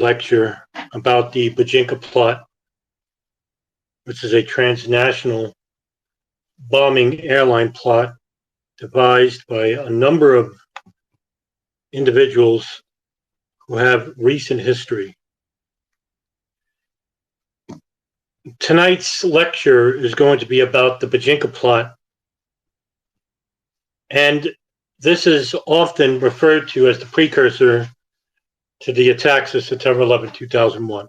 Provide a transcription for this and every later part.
lecture about the Bojinka plot, which is a transnational bombing airline plot devised by a number of individuals who have recent history. Tonight's lecture is going to be about the Bojinka plot, and this is often referred to as the precursor to the attacks of September 11, 2001.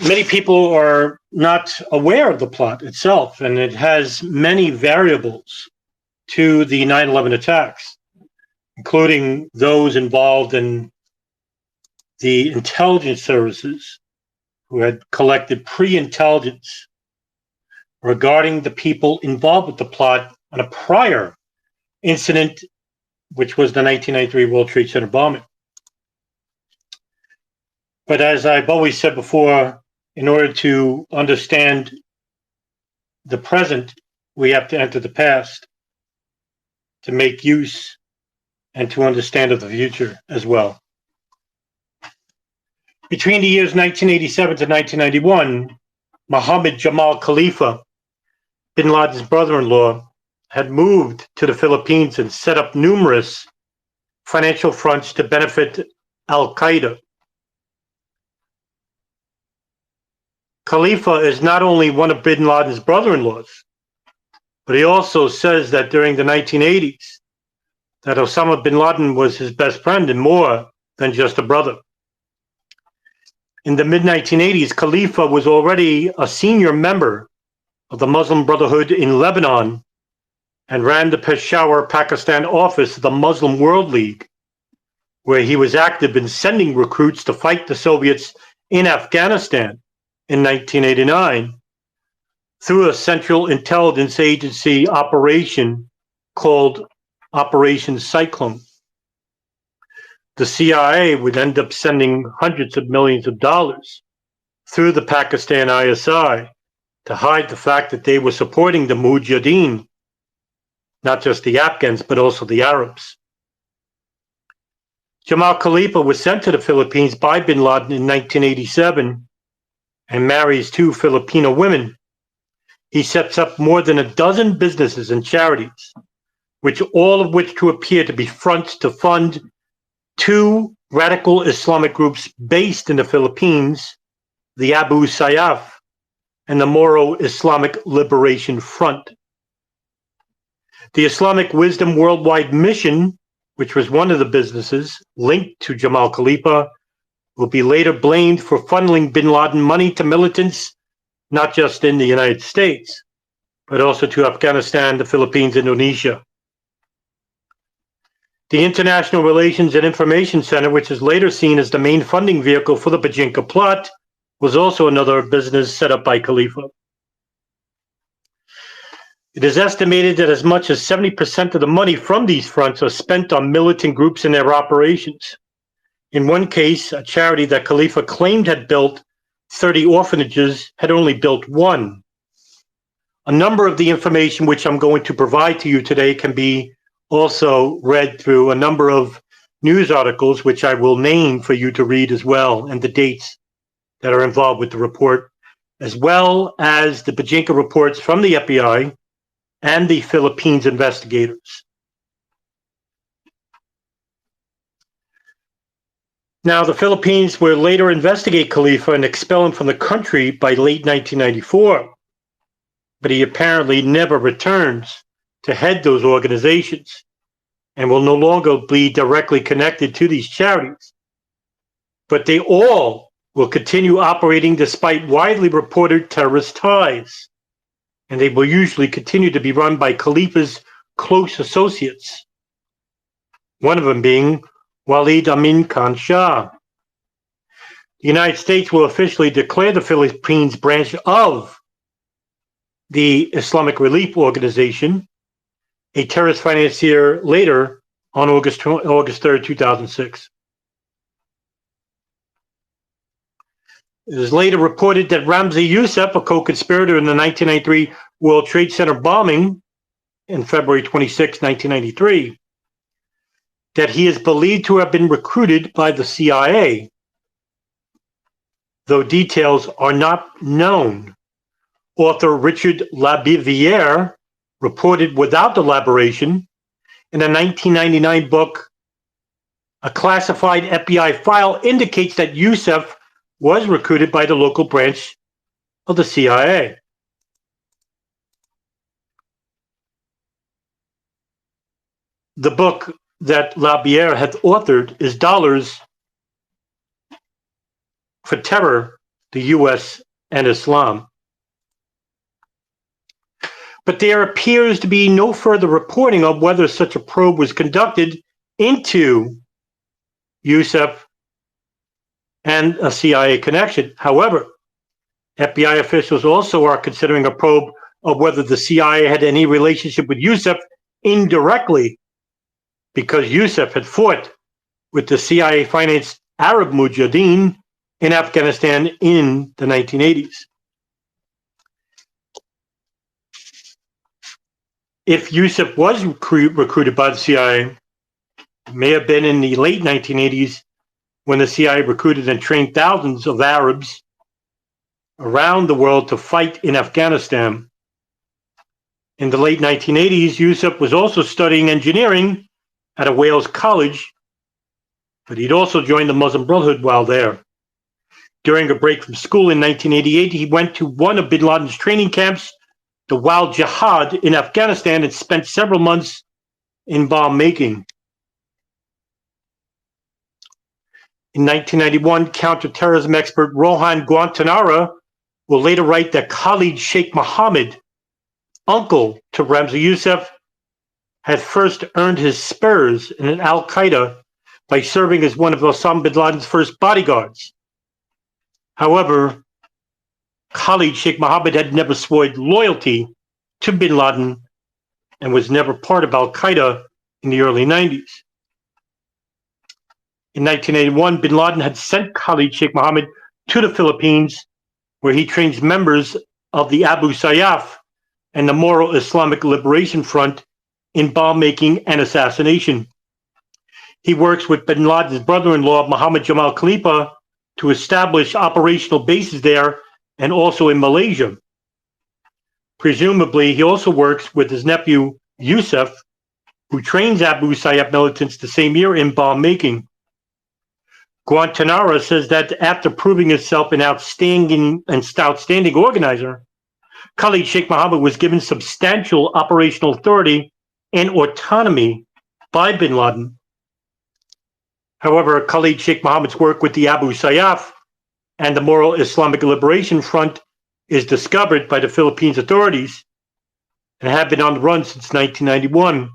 Many people are not aware of the plot itself, and it has many variables to the 9/11 attacks, including those involved in the intelligence services who had collected pre-intelligence regarding the people involved with the plot on a prior incident, which was the 1993 World Trade Center bombing. But as I've always said before, in order to understand the present, we have to enter the past to make use and to understand of the future as well. Between the years 1987 to 1991, Mohammed Jamal Khalifa, bin Laden's brother-in-law, had moved to the Philippines and set up numerous financial fronts to benefit Al-Qaeda. Khalifa is not only one of bin Laden's brother-in-laws, but he also says that during the 1980s, that Osama bin Laden was his best friend and more than just a brother. In the mid-1980s, Khalifa was already a senior member of the Muslim Brotherhood in Lebanon and ran the Peshawar, Pakistan office of the Muslim World League, where he was active in sending recruits to fight the Soviets in Afghanistan in 1989 through a Central Intelligence Agency operation called Operation Cyclone. The CIA would end up sending hundreds of millions of dollars through the Pakistan ISI to hide the fact that they were supporting the Mujahideen, not just the Afghans, but also the Arabs. Jamal Khalifa was sent to the Philippines by bin Laden in 1987 and marries two Filipino women. He sets up more than a dozen businesses and charities, all of which to appear to be fronts to fund two radical Islamic groups based in the Philippines, the Abu Sayyaf and the Moro Islamic Liberation Front. The Islamic Wisdom Worldwide Mission, which was one of the businesses linked to Jamal Khalifa, will be later blamed for funneling bin Laden money to militants, not just in the United States, but also to Afghanistan, the Philippines, Indonesia. The International Relations and Information Center, which is later seen as the main funding vehicle for the Bojinka plot, was also another business set up by Khalifa. It is estimated that as much as 70% of the money from these fronts are spent on militant groups and their operations. In one case, a charity that Khalifa claimed had built 30 orphanages had only built one. A number of the information which I'm going to provide to you today can be also read through a number of news articles, which I will name for you to read as well, and the dates that are involved with the report, as well as the Bojinka reports from the FBI and the Philippines investigators. Now, the Philippines will later investigate Khalifa and expel him from the country by late 1994, but he apparently never returns to head those organizations and will no longer be directly connected to these charities. But they all will continue operating despite widely reported terrorist ties, and they will usually continue to be run by Khalifa's close associates, one of them being Walid Amin Khan Shah. The United States will officially declare the Philippines branch of the Islamic Relief Organization a terrorist financier later on August 3rd, 2006. It is later reported that Ramzi Youssef, a co-conspirator in the 1993 World Trade Center bombing in February 26, 1993, that he is believed to have been recruited by the CIA, though details are not known. Author Richard Labiviere reported without elaboration in a 1999 book, a classified FBI file indicates that Youssef was recruited by the local branch of the CIA. The book that Labiviere had authored is Dollars for Terror, the U.S. and Islam. But there appears to be no further reporting of whether such a probe was conducted into Youssef and a CIA connection. However, FBI officials also are considering a probe of whether the CIA had any relationship with Youssef indirectly, because Youssef had fought with the CIA-financed Arab Mujahideen in Afghanistan in the 1980s. If Youssef was recruited by the CIA, it may have been in the late 1980s when the CIA recruited and trained thousands of Arabs around the world to fight in Afghanistan. In the late 1980s, Youssef was also studying engineering at a Wales college, but he'd also joined the Muslim Brotherhood while there. During a break from school in 1988, he went to one of bin Laden's training camps, the Wal Jihad in Afghanistan, and spent several months in bomb making. In 1991, counterterrorism expert Rohan Guantanara will later write that Khalid Sheikh Mohammed, uncle to Ramzi Youssef, had first earned his spurs in Al-Qaeda by serving as one of Osama bin Laden's first bodyguards. However, Khalid Sheikh Mohammed had never sworn loyalty to bin Laden and was never part of Al-Qaeda in the early 90s. In 1981, bin Laden had sent Khalid Sheikh Mohammed to the Philippines, where he trains members of the Abu Sayyaf and the Moral Islamic Liberation Front in bomb making and assassination. He works with bin Laden's brother-in-law, Mohammed Jamal Khalifa, to establish operational bases there and also in Malaysia. Presumably, he also works with his nephew, Youssef, who trains Abu Sayyaf militants the same year in bomb making. Guantanara says that after proving himself an outstanding organizer, Khalid Sheikh Mohammed was given substantial operational authority and autonomy by bin Laden. However, Khalid Sheikh Mohammed's work with the Abu Sayyaf and the Moral Islamic Liberation Front is discovered by the Philippines authorities and have been on the run since 1991.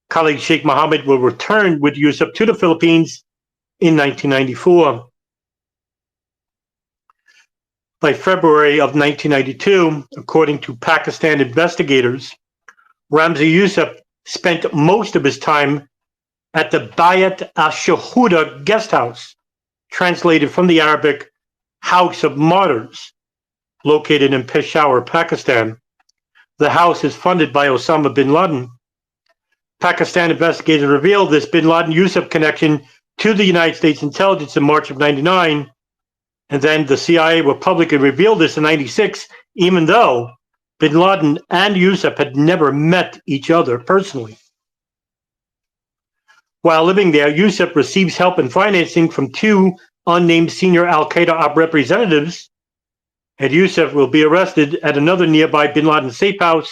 Khalid Sheikh Mohammed will return with Youssef to the Philippines in 1994. By February of 1992, according to Pakistan investigators, Ramzi Youssef spent most of his time at the Bayat al-Shahuda guest house, translated from the Arabic House of Martyrs, located in Peshawar, Pakistan. The house is funded by Osama bin Laden. Pakistan investigators revealed this bin Laden-Youssef connection to the United States intelligence in March of 99, and then the CIA will publicly reveal this in 96, even though bin Laden and Youssef had never met each other personally. While living there, Youssef receives help and financing from two unnamed senior Al-Qaeda representatives, and Youssef will be arrested at another nearby bin Laden safe house,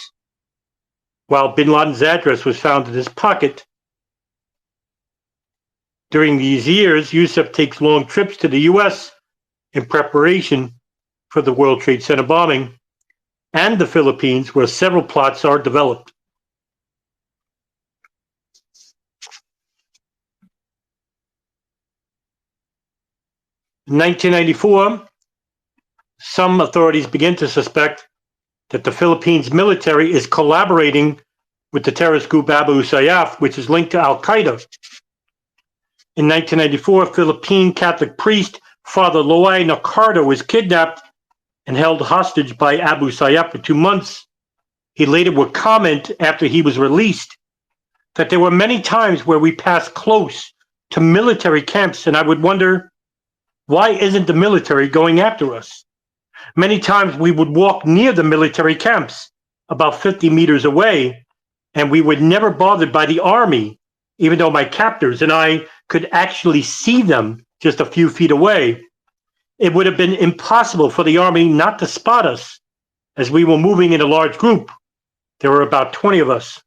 while bin Laden's address was found in his pocket. During these years, Youssef takes long trips to the U.S. in preparation for the World Trade Center bombing and the Philippines, where several plots are developed. In 1994, some authorities begin to suspect that the Philippines military is collaborating with the terrorist group Abu Sayyaf, which is linked to Al-Qaeda. In 1994, Philippine Catholic priest Father Loay Nacardo was kidnapped and held hostage by Abu Sayyaf for 2 months. He later would comment after he was released that there were many times where we passed close to military camps, and I would wonder, why isn't the military going after us? Many times we would walk near the military camps, about 50 meters away, and we were never bothered by the army, even though my captors and I could actually see them just a few feet away. It would have been impossible for the army not to spot us, as we were moving in a large group. There were about 20 of us.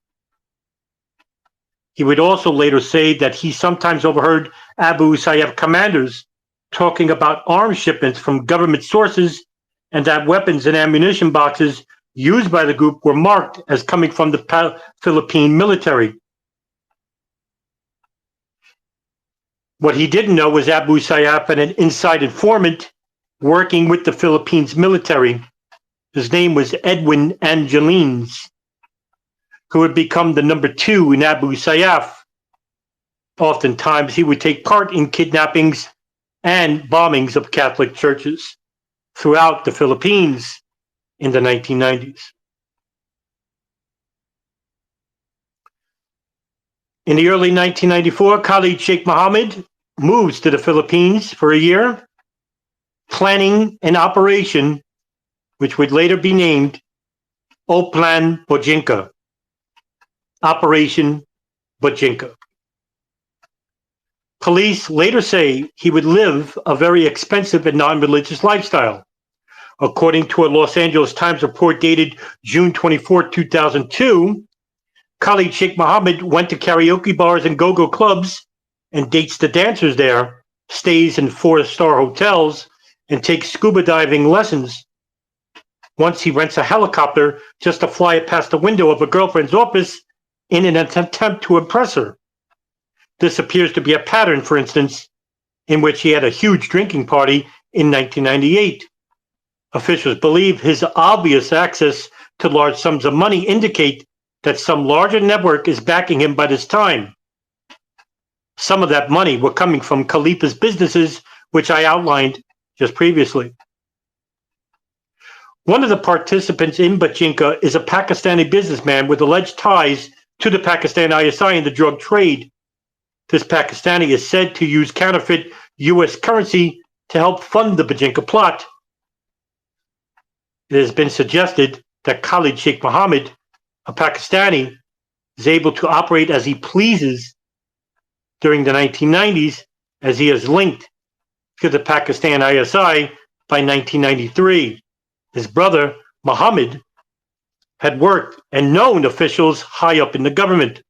He would also later say that he sometimes overheard Abu Sayyaf commanders talking about arms shipments from government sources, and that weapons and ammunition boxes used by the group were marked as coming from the Philippine military. What he didn't know was Abu Sayyaf had an inside informant working with the Philippines military. His name was Edwin Angelines, who had become the number 2 in Abu Sayyaf. Oftentimes, he would take part in kidnappings and bombings of Catholic churches throughout the Philippines in the 1990s. In the early 1994, Khalid Sheikh Mohammed moves to the Philippines for a year, planning an operation which would later be named Oplan Bojinka. Operation Bojinka. Police later say he would live a very expensive and non-religious lifestyle. According to a Los Angeles Times report dated June 24, 2002, Khalid Sheikh Mohammed went to karaoke bars and go-go clubs and dates the dancers there, stays in 4-star hotels, and takes scuba diving lessons. Once he rents a helicopter just to fly it past the window of a girlfriend's office in an attempt to impress her. This appears to be a pattern, for instance, in which he had a huge drinking party in 1998. Officials believe his obvious access to large sums of money indicate that some larger network is backing him by this time. Some of that money were coming from Khalifa's businesses, which I outlined just previously. One of the participants in Bojinka is a Pakistani businessman with alleged ties to the Pakistan ISI in the drug trade. This Pakistani is said to use counterfeit U.S. currency to help fund the Bojinka plot. It has been suggested that Khalid Sheikh Mohammed, a Pakistani, is able to operate as he pleases during the 1990s, as he is linked to the Pakistan ISI by 1993. His brother, Mohammed, had worked and known officials high up in the government.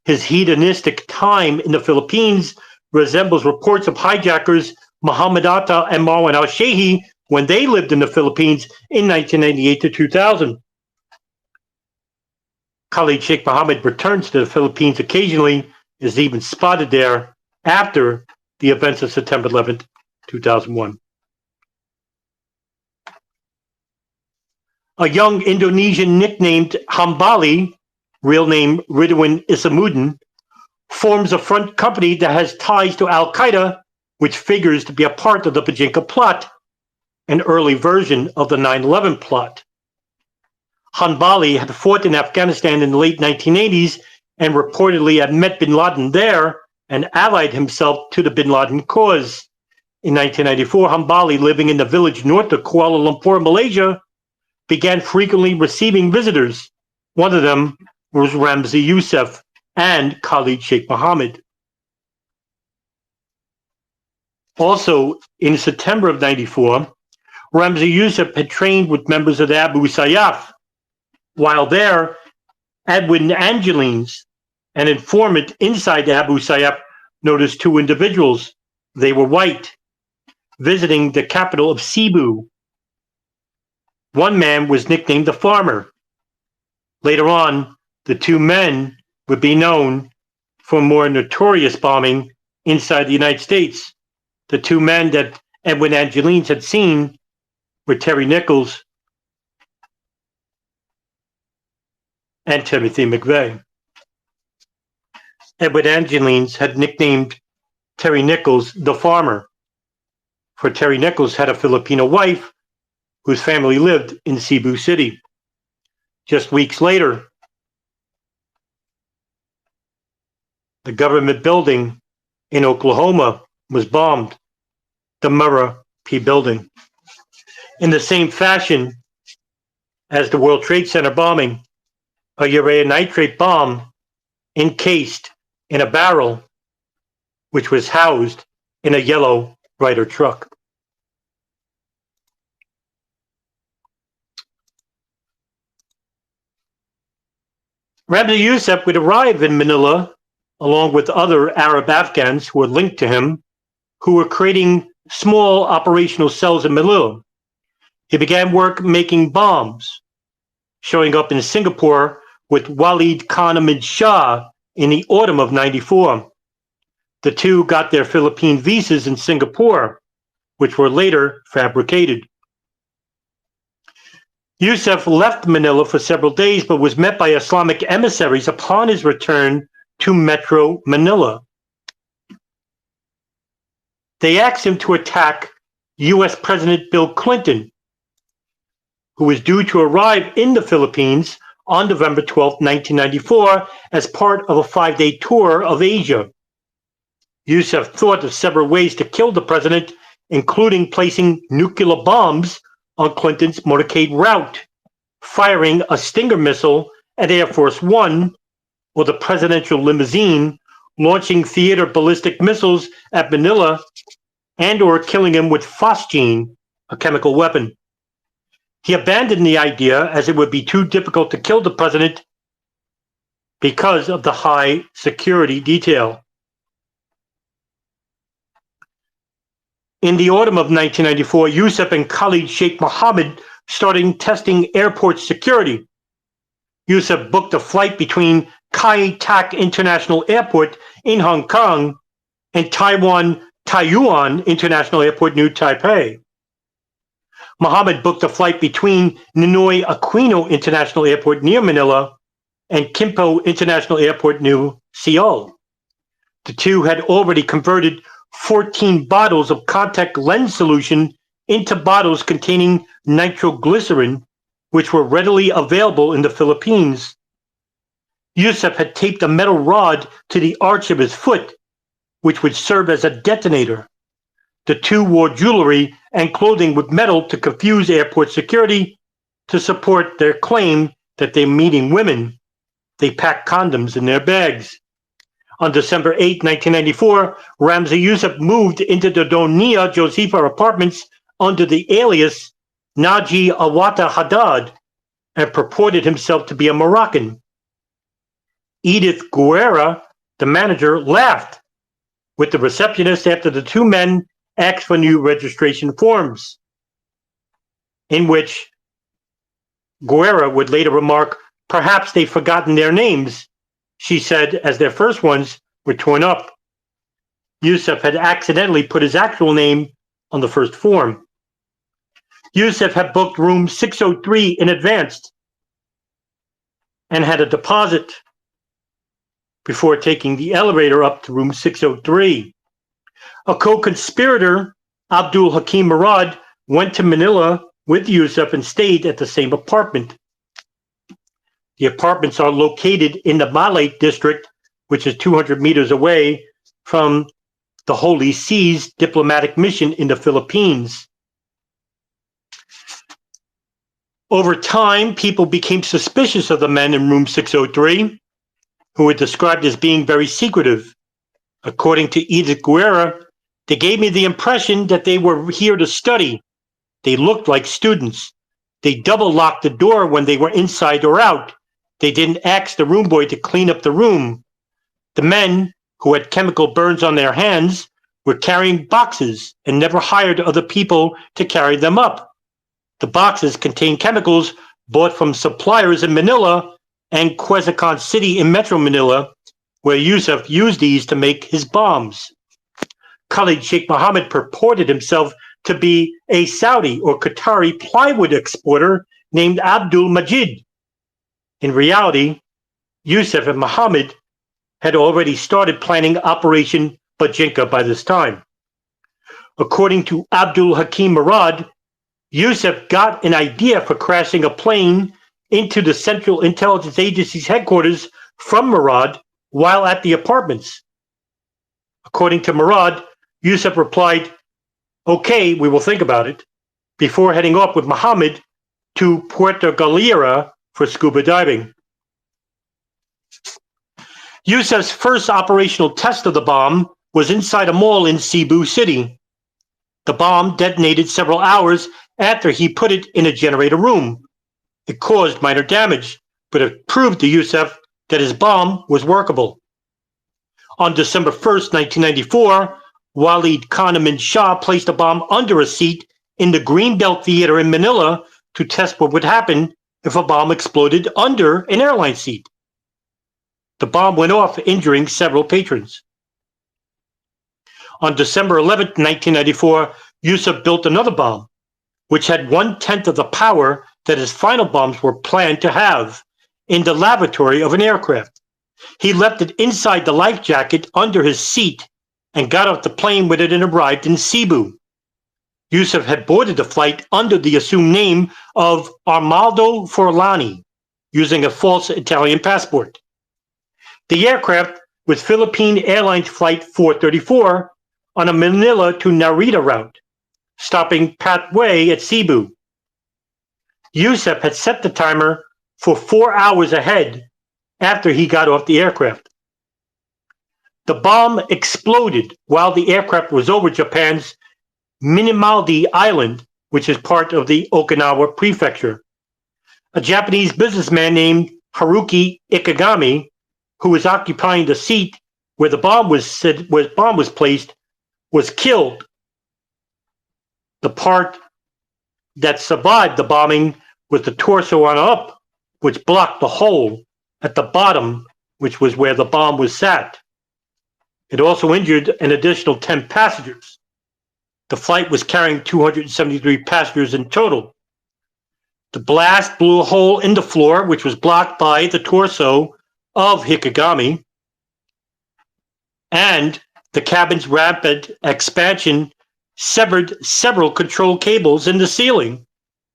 His hedonistic time in the Philippines resembles reports of hijackers Muhammad Atta and Marwan al-Shehi when they lived in the Philippines in 1998 to 2000. Khalid Sheikh Mohammed returns to the Philippines occasionally, is even spotted there after the events of September 11th, 2001. A young Indonesian nicknamed Hambali, real name Ridwan Isamuddin, forms a front company that has ties to Al-Qaeda, which figures to be a part of the Bojinka plot, an early version of the 9/11 plot. Hambali had fought in Afghanistan in the late 1980s and reportedly had met bin Laden there and allied himself to the bin Laden cause. In 1994, Hambali, living in the village north of Kuala Lumpur, Malaysia, began frequently receiving visitors. One of them was Ramzi Youssef and Khalid Sheikh Mohammed. Also, in September of 94, Ramzi Youssef had trained with members of the Abu Sayyaf. While there, Edwin Angelines, an informant inside the Abu Sayyaf, noticed 2 individuals. They were white, visiting the capital of Cebu. One man was nicknamed the Farmer. Later on, the 2 men would be known for more notorious bombing inside the United States. The 2 men that Edwin Angelines had seen were Terry Nichols and Timothy McVeigh. Edwin Angelines had nicknamed Terry Nichols the Farmer, for Terry Nichols had a Filipino wife whose family lived in Cebu City. Just weeks later, the government building in Oklahoma was bombed, the Murrah P. Building. In the same fashion as the World Trade Center bombing, a urea nitrate bomb encased in a barrel, which was housed in a yellow Ryder truck. Ramzi Youssef would arrive in Manila along with other Arab Afghans who were linked to him, who were creating small operational cells in Manila. He began work making bombs, showing up in Singapore with Walid Khan Ahmed Shah in the autumn of '94. The two got their Philippine visas in Singapore, which were later fabricated. Youssef left Manila for several days, but was met by Islamic emissaries upon his return to Metro Manila. They asked him to attack U.S. President Bill Clinton, who was due to arrive in the Philippines on November 12, 1994, as part of a 5-day tour of Asia. Youssef thought of several ways to kill the president, including placing nuclear bombs on Clinton's motorcade route, firing a Stinger missile at Air Force One, or the presidential limousine, launching theater ballistic missiles at Manila, and or killing him with phosgene, a chemical weapon. He abandoned the idea as it would be too difficult to kill the president because of the high security detail. In the autumn of 1994, Youssef and Khalid Sheikh Mohammed started testing airport security. Youssef booked a flight between Kai Tak International Airport in Hong Kong and Taiyuan International Airport, New Taipei. Mohammed booked a flight between Ninoy Aquino International Airport near Manila and Kimpo International Airport, New Seoul. The two had already converted 14 bottles of contact lens solution into bottles containing nitroglycerin, which were readily available in the Philippines. Youssef had taped a metal rod to the arch of his foot, which would serve as a detonator. The two wore jewelry and clothing with metal to confuse airport security. To support their claim that they're meeting women, they packed condoms in their bags. On December 8, 1994, Ramzi Youssef moved into the Donia Josefa apartments under the alias Naji Awata Haddad and purported himself to be a Moroccan. Edith Guerra, the manager, laughed with the receptionist after the two men asked for new registration forms, in which Guerra would later remark, "Perhaps they've forgotten their names," she said, as their first ones were torn up. Youssef had accidentally put his actual name on the first form. Youssef had booked room 603 in advance and had a deposit before taking the elevator up to room 603. A co-conspirator, Abdul Hakim Murad, went to Manila with Youssef and stayed at the same apartment. The apartments are located in the Malay district, which is 200 meters away from the Holy See's diplomatic mission in the Philippines. Over time, people became suspicious of the men in room 603, who were described as being very secretive. According to Edith Guerra, they gave me the impression that they were here to study. They looked like students. They double-locked the door when they were inside or out. They didn't ask the room boy to clean up the room. The men, who had chemical burns on their hands, were carrying boxes and never hired other people to carry them up. The boxes contained chemicals bought from suppliers in Manila and Quezon City in Metro Manila, where Youssef used these to make his bombs. Khalid Sheikh Mohammed purported himself to be a Saudi or Qatari plywood exporter named Abdul Majid. In reality, Youssef and Mohammed had already started planning Operation Bojinka by this time. According to Abdul Hakim Murad, Youssef got an idea for crashing a plane into the Central Intelligence Agency's headquarters from Murad while at the apartments. According to Murad, Yusuf replied, "Okay, we will think about it," before heading off with Muhammad to Puerto Galera for scuba diving. Yusuf's first operational test of the bomb was inside a mall in Cebu City. The bomb detonated several hours after he put it in a generator room. It caused minor damage, but it proved to Yusuf that his bomb was workable. On December 1st, 1994, Walid Khan Amin Shah placed a bomb under a seat in the Greenbelt Theater in Manila to test what would happen if a bomb exploded under an airline seat. The bomb went off, injuring several patrons. On December 11th, 1994, Yusuf built another bomb, which had 1/10 of the power that his final bombs were planned to have, in the lavatory of an aircraft. He left it inside the life jacket under his seat and got off the plane with it and arrived in Cebu. Yusuf had boarded the flight under the assumed name of Armando Forlani, using a false Italian passport. The aircraft was Philippine Airlines Flight 434 on a Manila to Narita route, stopping partway at Cebu. Yusuf had set the timer for 4 hours ahead after he got off the aircraft. The bomb exploded while the aircraft was over Japan's Minimaldi Island, which is part of the Okinawa prefecture. A Japanese businessman named Haruki Ikegami, who was occupying the seat where the bomb was placed, was killed. The part that survived the bombing was the torso on up, which blocked the hole at the bottom, which was where the bomb was sat. It also injured an additional 10 passengers. The flight was carrying 273 passengers in total. The blast blew a hole in the floor, which was blocked by the torso of Hikigami, and the cabin's rapid expansion severed several control cables in the ceiling,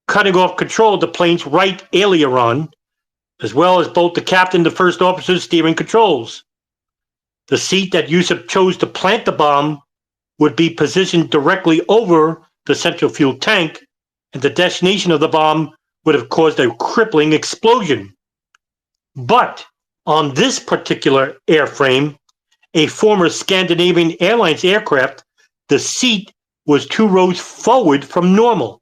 cutting off control of the plane's right aileron, as well as both the captain and the first officer's steering controls. The seat that Yusuf chose to plant the bomb would be positioned directly over the central fuel tank, and the detonation of the bomb would have caused a crippling explosion. But on this particular airframe, a former Scandinavian Airlines aircraft, the seat was 2 rows forward from normal.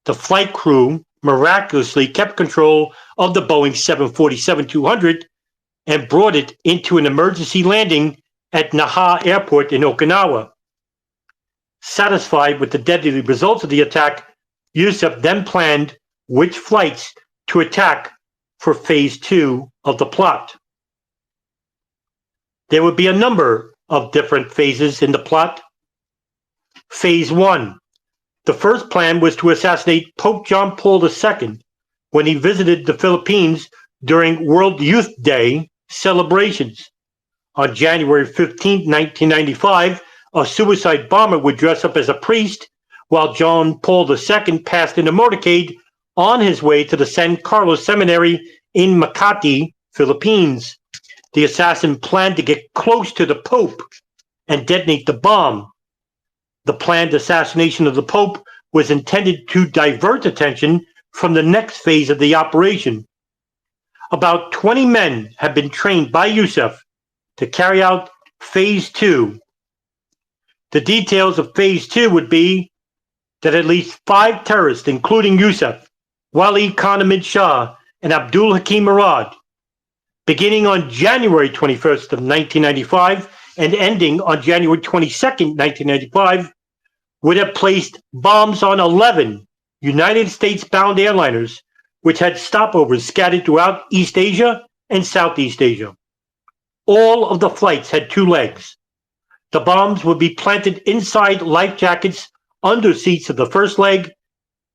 The flight crew miraculously kept control of the Boeing 747-200 and brought it into an emergency landing at Naha Airport in Okinawa. Satisfied with the deadly results of the attack, Yusuf then planned which flights to attack for Phase 2 of the plot. There would be a number of different phases in the plot. Phase 1. The first plan was to assassinate Pope John Paul II when he visited the Philippines during World Youth Day celebrations. On January 15, 1995, a suicide bomber would dress up as a priest while John Paul II passed in a motorcade on his way to the San Carlos Seminary in Makati, Philippines. The assassin planned to get close to the Pope and detonate the bomb. The planned assassination of the Pope was intended to divert attention from the next phase of the operation. About 20 men had been trained by Yusuf to carry out Phase 2. The details of Phase 2 would be that at least 5 terrorists, including Yusuf, Walid Khan Amin Shah, and Abdul Hakim Murad, beginning on January 21st of 1995 and ending on January 22nd, 1995, would have placed bombs on 11 United States-bound airliners, which had stopovers scattered throughout East Asia and Southeast Asia. All of the flights had 2 legs. The bombs would be planted inside life jackets under seats of the first leg,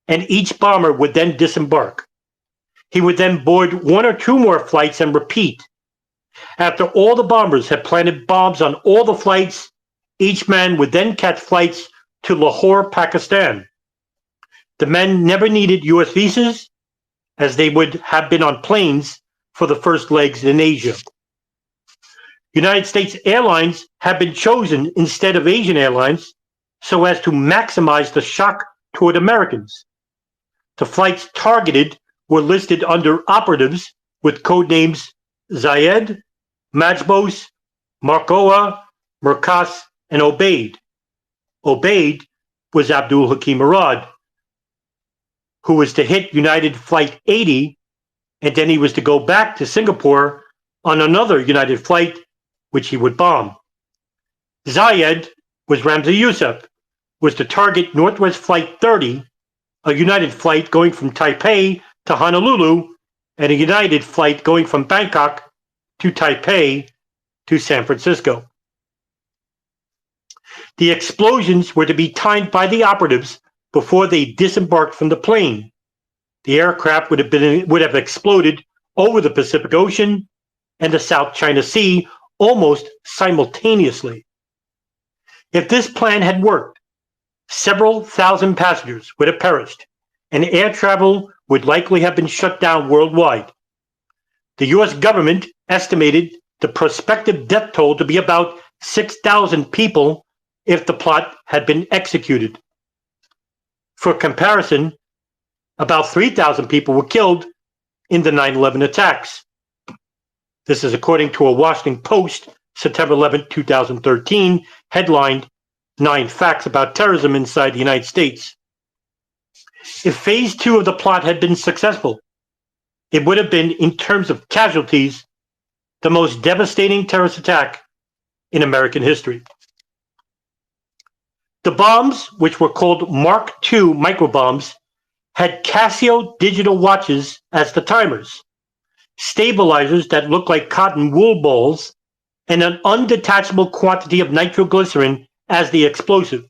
and each bomber would then disembark. He would then board 1 or 2 more flights and repeat. After all the bombers had planted bombs on all the flights, each man would then catch flights to Lahore, Pakistan. The men never needed U.S. visas, as they would have been on planes for the first legs in Asia. United States Airlines had been chosen instead of Asian Airlines so as to maximize the shock toward Americans. The flights targeted were listed under operatives with code names Zayed, Majbos, Markoa, Merkas, and Obaid. Obaid was Abdul Hakim Murad, who was to hit United Flight 80, and then he was to go back to Singapore on another United flight, which he would bomb. Zayed was Ramzi Youssef, was to target Northwest Flight 30, a United flight going from Taipei to Honolulu, and a United flight going from Bangkok to Taipei to San Francisco. The explosions were to be timed by the operatives before they disembarked from the plane. The aircraft would have exploded over the Pacific Ocean and the South China Sea almost simultaneously. If this plan had worked, several thousand passengers would have perished, and air travel would likely have been shut down worldwide. The U.S. government estimated the prospective death toll to be about 6,000 people if the plot had been executed. For comparison, about 3,000 people were killed in the 9/11 attacks. This is according to a Washington Post, September 11, 2013, headlined 9 Facts About Terrorism Inside the United States. If phase 2 of the plot had been successful, it would have been, in terms of casualties, the most devastating terrorist attack in American history. The bombs, which were called Mark II microbombs, had Casio digital watches as the timers, stabilizers that looked like cotton wool balls, and an undetachable quantity of nitroglycerin as the explosive.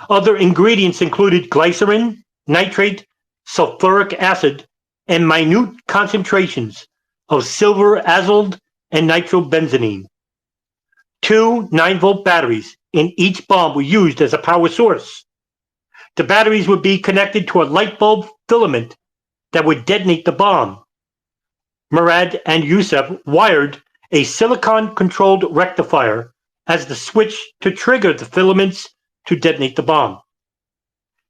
Other ingredients included glycerin, nitrate, sulfuric acid, and minute concentrations of silver azide and nitrobenzene. 2 9-volt batteries in each bomb were used as a power source. The batteries would be connected to a light bulb filament that would detonate the bomb. Murad and Youssef wired a silicon-controlled rectifier as the switch to trigger the filaments to detonate the bomb.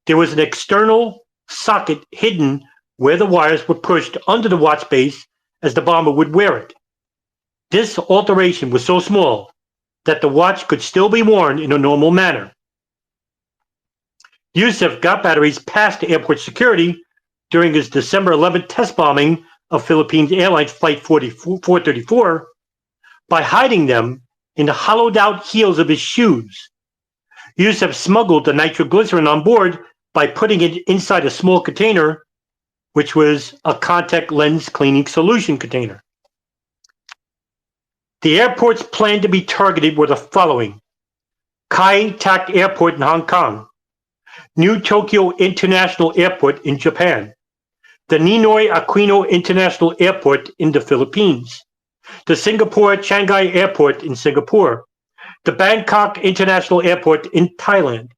There was an external socket hidden where the wires were pushed under the watch base as the bomber would wear it. This alteration was so small that the watch could still be worn in a normal manner. Youssef got batteries past airport security during his December 11th test bombing of Philippines Airlines Flight 434 by hiding them in the hollowed-out heels of his shoes. Youssef smuggled the nitroglycerin on board by putting it inside a small container, which was a contact lens cleaning solution container. The airports planned to be targeted were the following: Kai Tak Airport in Hong Kong, New Tokyo International Airport in Japan, the Ninoy Aquino International Airport in the Philippines, the Singapore Changi Airport in Singapore, the Bangkok International Airport in Thailand,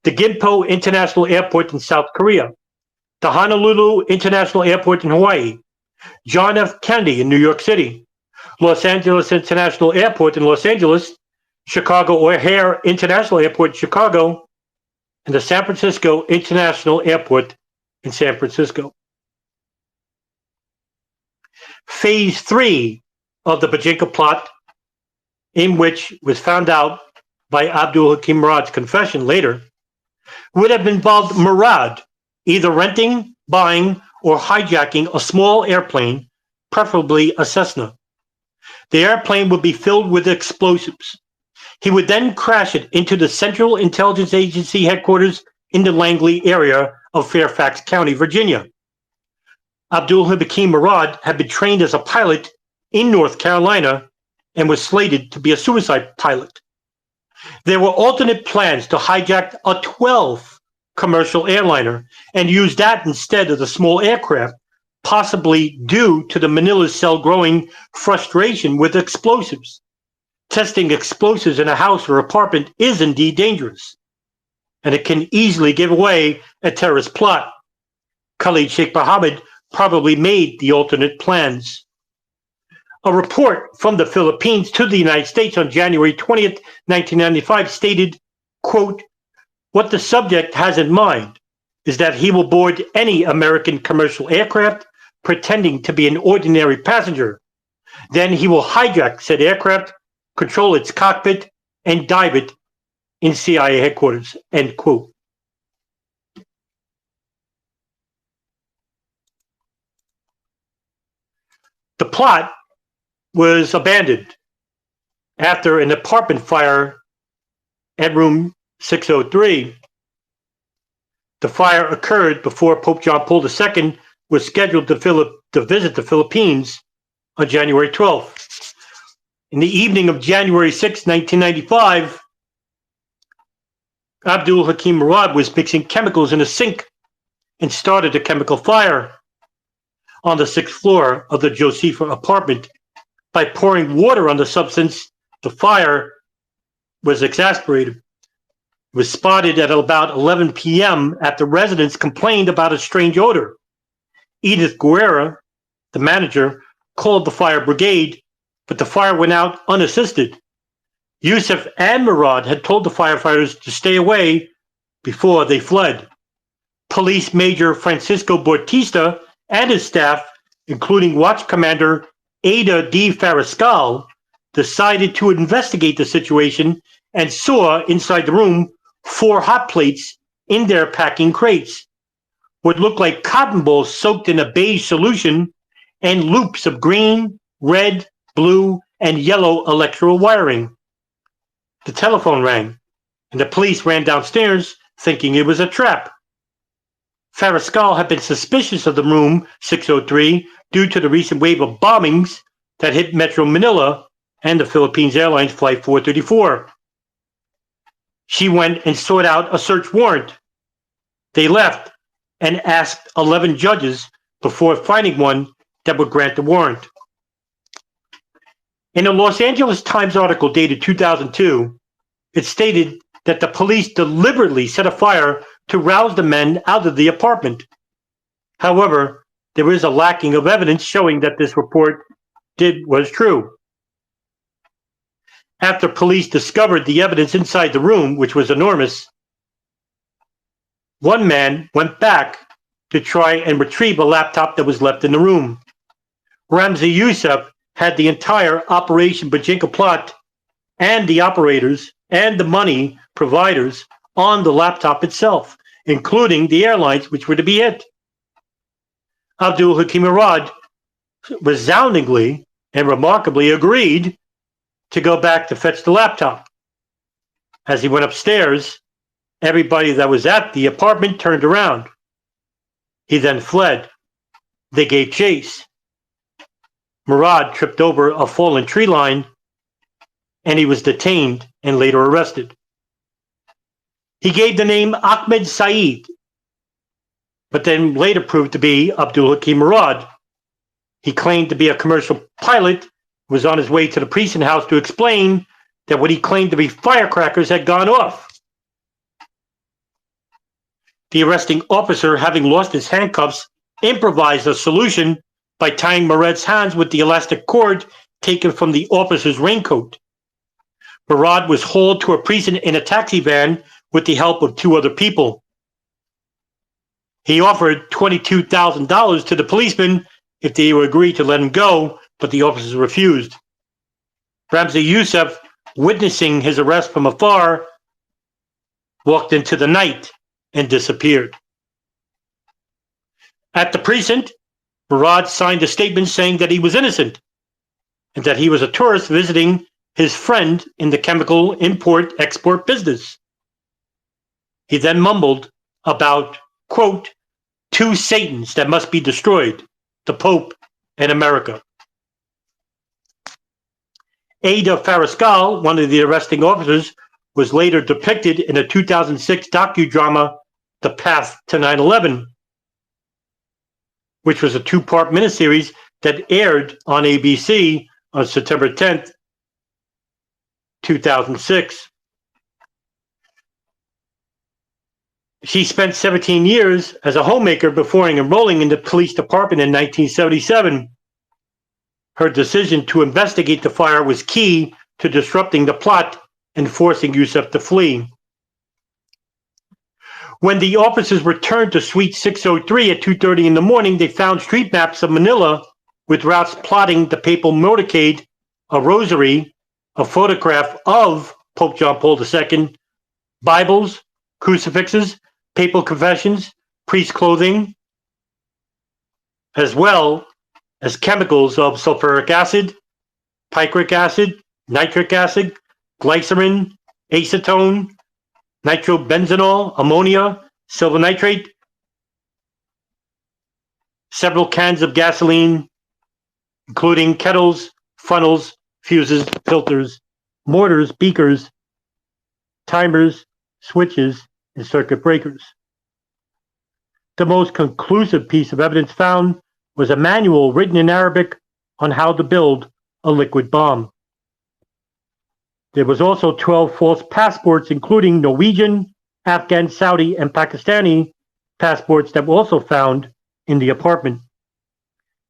the Gimpo International Airport in South Korea, the Honolulu International Airport in Hawaii, John F. Kennedy in New York City, Los Angeles International Airport in Los Angeles, Chicago O'Hare International Airport in Chicago, and the San Francisco International Airport in San Francisco. Phase 3 of the Bojinka plot, in which was found out by Abdul Hakim Murad's confession later, would have involved Murad either renting, buying, or hijacking a small airplane, preferably a Cessna. The airplane would be filled with explosives. He would then crash it into the Central Intelligence Agency headquarters in the Langley area of Fairfax County, Virginia. Abdul Hakim Murad had been trained as a pilot in North Carolina and was slated to be a suicide pilot. There were alternate plans to hijack a 12th commercial airliner and use that instead of the small aircraft, possibly due to the Manila cell growing frustration with explosives. Testing explosives in a house or apartment is indeed dangerous, and it can easily give away a terrorist plot. Khalid Sheikh Mohammed probably made the alternate plans. A report from the Philippines to the United States on January 20th, 1995 stated, quote, "What the subject has in mind is that he will board any American commercial aircraft pretending to be an ordinary passenger. Then he will hijack said aircraft, control its cockpit, and dive it in CIA headquarters," end quote. The plot was abandoned after an apartment fire at room 603. The fire occurred before Pope John Paul II was scheduled to visit the Philippines on January 12th. In the evening of January 6, 1995, Abdul Hakim Murad was mixing chemicals in a sink and started a chemical fire on the 6th floor of the Josefa apartment. By pouring water on the substance, the fire was exasperated. It was spotted at about 11 p.m. after residents complained about a strange odor. Edith Guerra, the manager, called the fire brigade, but the fire went out unassisted. Yusuf and Murad had told the firefighters to stay away before they fled. Police Major Francisco Bautista and his staff, including Watch Commander Ada D. Fariscal, decided to investigate the situation and saw inside the room 4 hot plates in their packing crates, what looked like cotton balls soaked in a beige solution, and loops of green, red, blue, and yellow electrical wiring. The telephone rang, and the police ran downstairs thinking it was a trap. Fariscal had been suspicious of the room 603 due to the recent wave of bombings that hit Metro Manila and the Philippines Airlines Flight 434. She went and sought out a search warrant. They left and asked 11 judges before finding one that would grant the warrant. In a Los Angeles Times article dated 2002, it stated that the police deliberately set a fire to rouse the men out of the apartment. However, there is a lacking of evidence showing that this report was true. After police discovered the evidence inside the room, which was enormous, one man went back to try and retrieve a laptop that was left in the room. Ramzi Youssef had the entire Operation Bojinka plot and the operators and the money providers on the laptop itself, including the airlines which were to be hit. Abdul Hakim Murad resoundingly and remarkably agreed to go back to fetch the laptop. As he went upstairs, everybody that was at the apartment turned around. He then fled. They gave chase. Murad tripped over a fallen tree line, and he was detained and later arrested. He gave the name Ahmed Saeed, but then later proved to be Abdul Hakim Murad. He claimed to be a commercial pilot, was on his way to the precinct house to explain that what he claimed to be firecrackers had gone off. The arresting officer, having lost his handcuffs, improvised a solution by tying Murad's hands with the elastic cord taken from the officer's raincoat. Murad was hauled to a precinct in a taxi van with the help of 2 other people. He offered $22,000 to the policemen if they would agree to let him go, but the officers refused. Ramzi Youssef, witnessing his arrest from afar, walked into the night and disappeared. At the precinct, Murad signed a statement saying that he was innocent and that he was a tourist visiting his friend in the chemical import-export business. He then mumbled about, quote, 2 Satans that must be destroyed, the Pope and America. Ada Fariscal, one of the arresting officers, was later depicted in a 2006 docudrama, The Path to 9/11, which was a 2-part miniseries that aired on ABC on September 10th, 2006. She spent 17 years as a homemaker before enrolling in the police department in 1977. Her decision to investigate the fire was key to disrupting the plot and forcing Yusuf to flee. When the officers returned to Suite 603 at 2:30 in the morning, they found street maps of Manila with routes plotting the papal motorcade, a rosary, a photograph of Pope John Paul II, Bibles, crucifixes, papal confessions, priest clothing, as well as chemicals of sulfuric acid, picric acid, nitric acid, glycerin, acetone, nitrobenzenol, ammonia, silver nitrate, several cans of gasoline, including kettles, funnels, fuses, filters, mortars, beakers, timers, switches, and circuit breakers. The most conclusive piece of evidence found was a manual written in Arabic on how to build a liquid bomb. There was also 12 false passports, including Norwegian, Afghan, Saudi, and Pakistani passports that were also found in the apartment.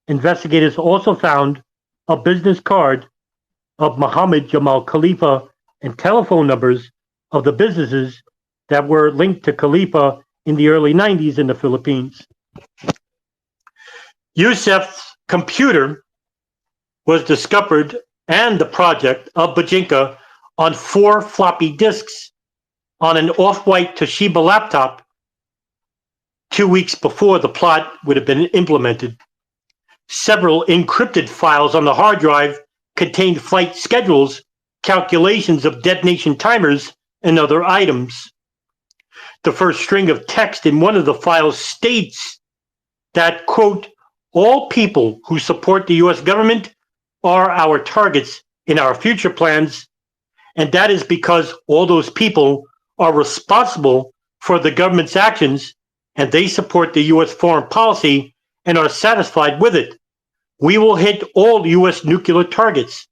Investigators also found a business card of Mohammed Jamal Khalifa and telephone numbers of the businesses that were linked to Khalifa in the early 90s in the Philippines. Yusuf's computer was discovered and the project of Bojinka on 4 floppy disks on an off-white Toshiba laptop 2 weeks before the plot would have been implemented. Several encrypted files on the hard drive contained flight schedules, calculations of detonation timers, and other items. The first string of text in one of the files states that, quote, all people who support the U.S. government are our targets in our future plans, and that is because all those people are responsible for the government's actions and they support the U.S. foreign policy and are satisfied with it. We will hit all U.S. nuclear targets.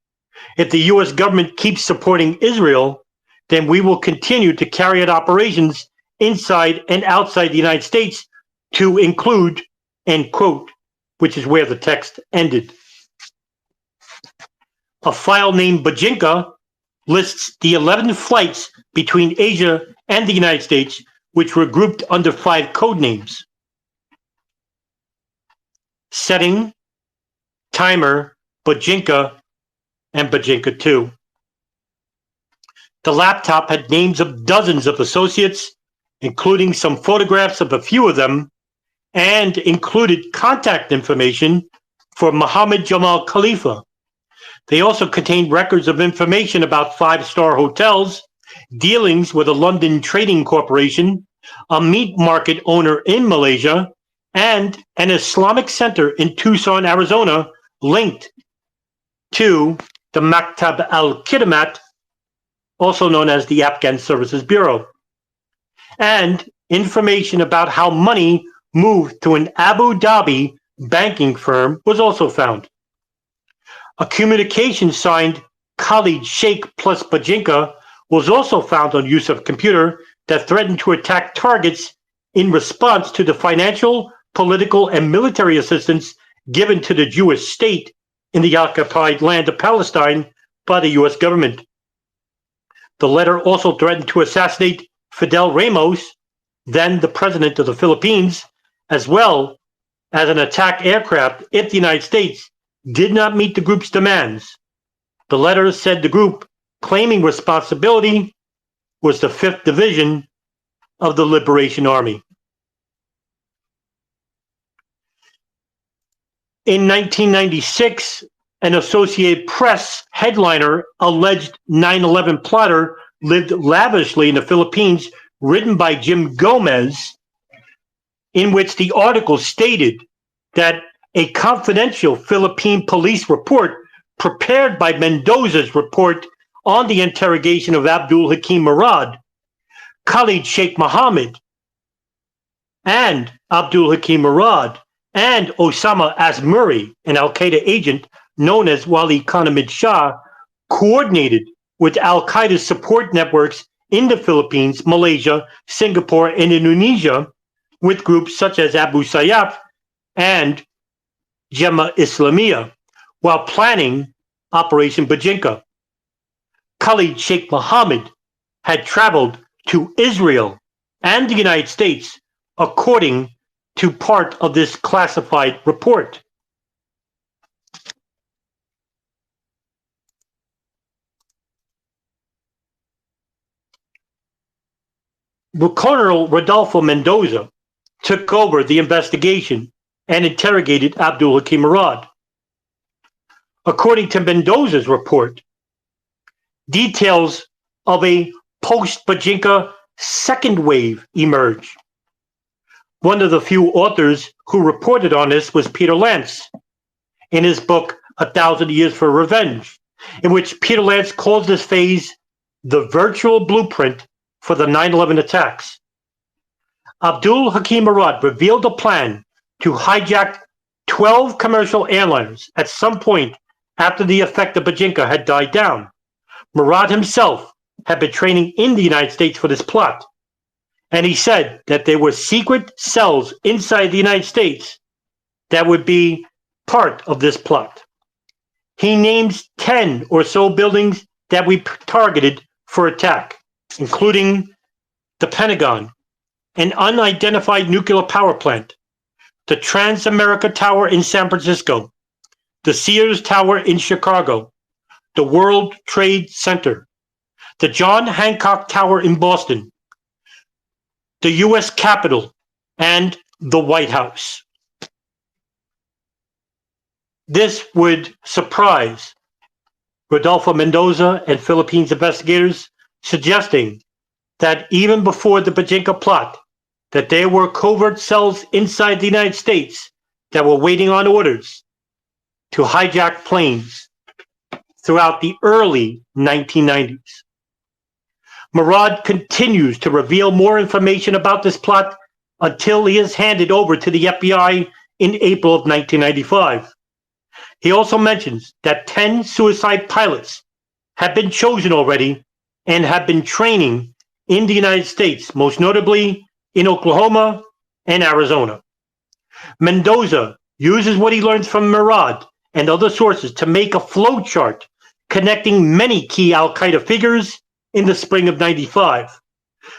If the U.S. government keeps supporting Israel, then we will continue to carry out operations inside and outside the United States to include, end quote, which is where the text ended. A file named Bojinka lists the 11 flights between Asia and the United States, which were grouped under 5 code names: setting, timer, Bojinka, and Bojinka 2. The laptop had names of dozens of associates, including some photographs of a few of them, and included contact information for Mohammed Jamal Khalifa. They also contained records of information about 5-star hotels, dealings with a London trading corporation, a meat market owner in Malaysia, and an Islamic center in Tucson, Arizona, linked to the Maktab al-Khidmat, also known as the Afghan Services Bureau, and information about how money moved to an Abu Dhabi banking firm was also found. A communication signed Khalid Sheikh plus Bojinka was also found on Yusuf's computer that threatened to attack targets in response to the financial, political, and military assistance given to the Jewish state in the occupied land of Palestine by the U.S. government. The letter also threatened to assassinate Fidel Ramos, then the president of the Philippines, as well as an attack aircraft if the United States did not meet the group's demands. The letter said the group claiming responsibility was the 5th Division of the Liberation Army. In 1996, an Associated Press headliner alleged 9/11 plotter lived lavishly in the Philippines, written by Jim Gomez, in which the article stated that a confidential Philippine police report prepared by Mendoza's report on the interrogation of Abdul Hakim Murad, Khalid Sheikh Mohammed, and Abdul Hakim Murad, and Osama Asmuri, an Al-Qaeda agent known as Wali Khan Ahmed Shah, coordinated with Al-Qaeda support networks in the Philippines, Malaysia, Singapore, and Indonesia, with groups such as Abu Sayyaf and Jemaah Islamiyah, while planning Operation Bojinka. Khalid Sheikh Mohammed had traveled to Israel and the United States, according to part of this classified report. Colonel Rodolfo Mendoza took over the investigation and interrogated Abdul Hakim Murad. According to Mendoza's report, details of a post-Bojinka second wave emerged. One of the few authors who reported on this was Peter Lance in his book, 1,000 Years for Revenge, in which Peter Lance calls this phase the virtual blueprint for the 9/11 attacks. Abdul Hakim Murad revealed a plan to hijack 12 commercial airliners at some point after the effect of Bojinka had died down. Murad himself had been training in the United States for this plot, and he said that there were secret cells inside the United States that would be part of this plot. He names 10 or so buildings that we targeted for attack, including the Pentagon, an unidentified nuclear power plant, the Transamerica Tower in San Francisco, the Sears Tower in Chicago, the World Trade Center, the John Hancock Tower in Boston, the U.S. Capitol, and the White House. This would surprise Rodolfo Mendoza and Philippines investigators, suggesting that even before the Bojinka plot, that there were covert cells inside the United States that were waiting on orders to hijack planes throughout the early 1990s. Murad continues to reveal more information about this plot until he is handed over to the FBI in April of 1995. He also mentions that 10 suicide pilots have been chosen already and have been training in the United States, most notably in Oklahoma and Arizona. Mendoza uses what he learns from Murad and other sources to make a flowchart connecting many key Al-Qaeda figures in the spring of '95.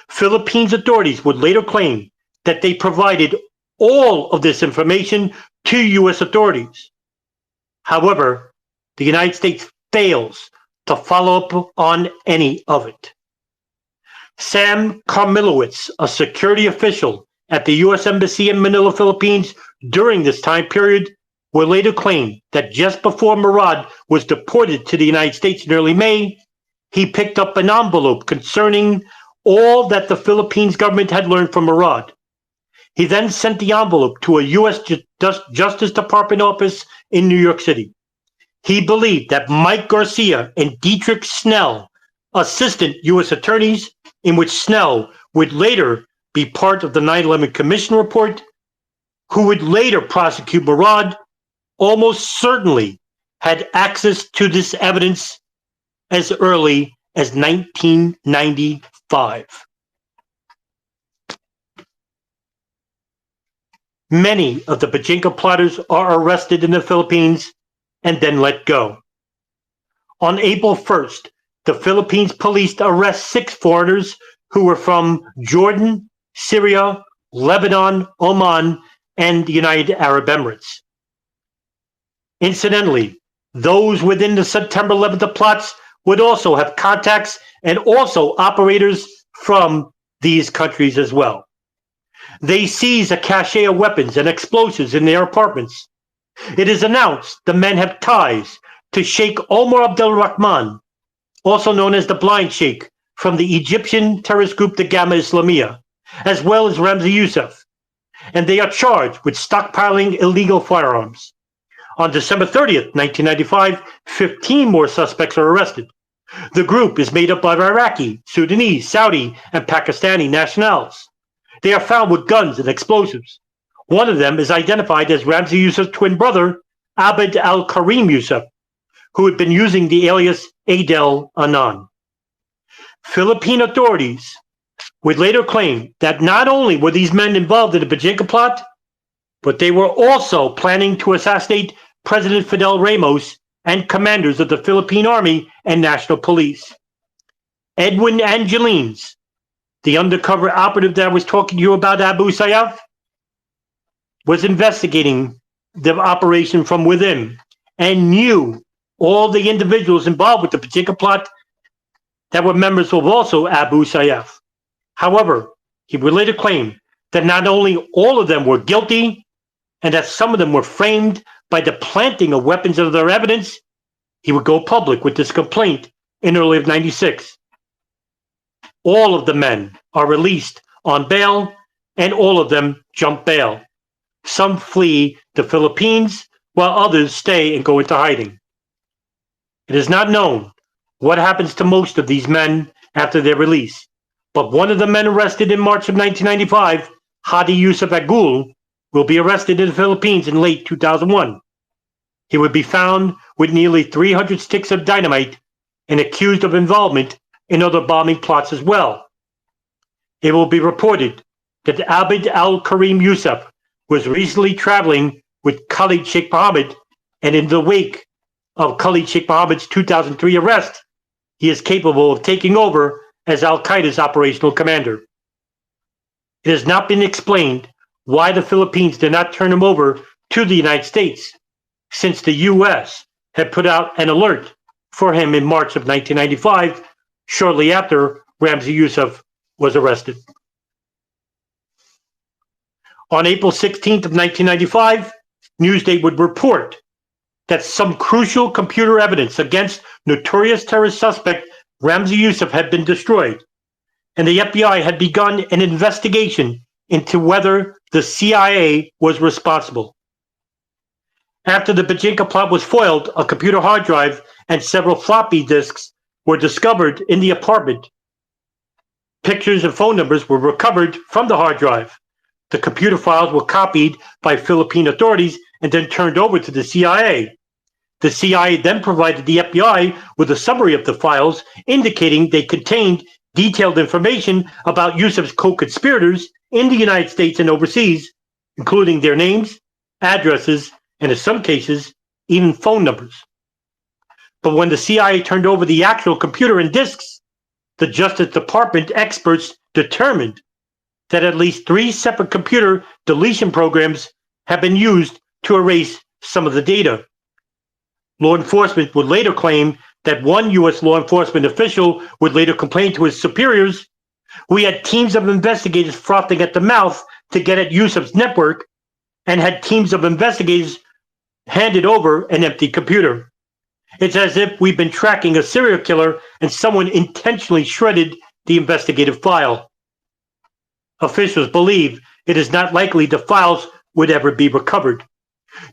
Philippines authorities would later claim that they provided all of this information to U.S. authorities. However, the United States fails to follow up on any of it. Sam Karmilowicz, a security official at the U.S. Embassy in Manila, Philippines during this time period, will later claim that just before Murad was deported to the United States in early May, he picked up an envelope concerning all that the Philippines government had learned from Murad. He then sent the envelope to a U.S. Justice Department office in New York City. He believed that Mike Garcia and Dietrich Snell, assistant U.S. attorneys, in which Snell would later be part of the 9/11 Commission report, who would later prosecute Murad, almost certainly had access to this evidence as early as 1995. Many of the Bojinka plotters are arrested in the Philippines and then let go. On April 1st, the Philippines police arrest 6 foreigners who were from Jordan, Syria, Lebanon, Oman, and the United Arab Emirates. Incidentally, those within the September 11th plots would also have contacts and also operators from these countries as well. They seize a cache of weapons and explosives in their apartments. It is announced the men have ties to Sheikh Omar Abdel Rahman, also known as the Blind Sheikh, from the Egyptian terrorist group the Gamma Islamiyah, as well as Ramzi Youssef, and they are charged with stockpiling illegal firearms. On December 30th, 1995, 15 more suspects are arrested. The group is made up of Iraqi, Sudanese, Saudi, and Pakistani nationals. They are found with guns and explosives. One of them is identified as Ramzi Youssef's twin brother, Abed al-Karim Youssef, who had been using the alias Adel Anan. Philippine authorities would later claim that not only were these men involved in the Bojinka plot, but they were also planning to assassinate President Fidel Ramos, and commanders of the Philippine Army and National Police. Edwin Angelines, the undercover operative that I was talking to you about, Abu Sayyaf, was investigating the operation from within and knew all the individuals involved with the Bojinka plot that were members of also Abu Sayyaf. However, he would later claim that not only all of them were guilty and that some of them were framed by the planting of weapons of their evidence, he would go public with this complaint in early of 96. All of the men are released on bail, and all of them jump bail. Some flee the Philippines, while others stay and go into hiding. It is not known what happens to most of these men after their release, but one of the men arrested in March of 1995, Hadi Yusuf Agul, will be arrested in the Philippines in late 2001. He would be found with nearly 300 sticks of dynamite and accused of involvement in other bombing plots as well. It will be reported that Abid al-Karim Yusuf was recently traveling with Khalid Sheikh Mohammed, and in the wake of Khalid Sheikh Mohammed's 2003 arrest, he is capable of taking over as al-Qaeda's operational commander. It has not been explained why the Philippines did not turn him over to the United States, since the U.S. had put out an alert for him in March of 1995, shortly after Ramzi Yusuf was arrested. On April 16th of 1995, Newsday would report that some crucial computer evidence against notorious terrorist suspect Ramzi Yusuf had been destroyed, and the FBI had begun an investigation into whether the CIA was responsible. After the Bojinka plot was foiled, a computer hard drive and several floppy disks were discovered in the apartment. Pictures and phone numbers were recovered from the hard drive. The computer files were copied by Philippine authorities and then turned over to the CIA. The CIA then provided the FBI with a summary of the files, indicating they contained detailed information about Yusuf's co-conspirators in the United States and overseas, including their names, addresses, and in some cases, even phone numbers. But when the CIA turned over the actual computer and disks, the Justice Department experts determined that at least 3 separate computer deletion programs have been used to erase some of the data. Law enforcement would later claim that one U.S. law enforcement official would later complain to his superiors, "We had teams of investigators frothing at the mouth to get at Yusuf's network and had teams of investigators handed over an empty computer. It's as if we've been tracking a serial killer and someone intentionally shredded the investigative file." Officials believe it is not likely the files would ever be recovered.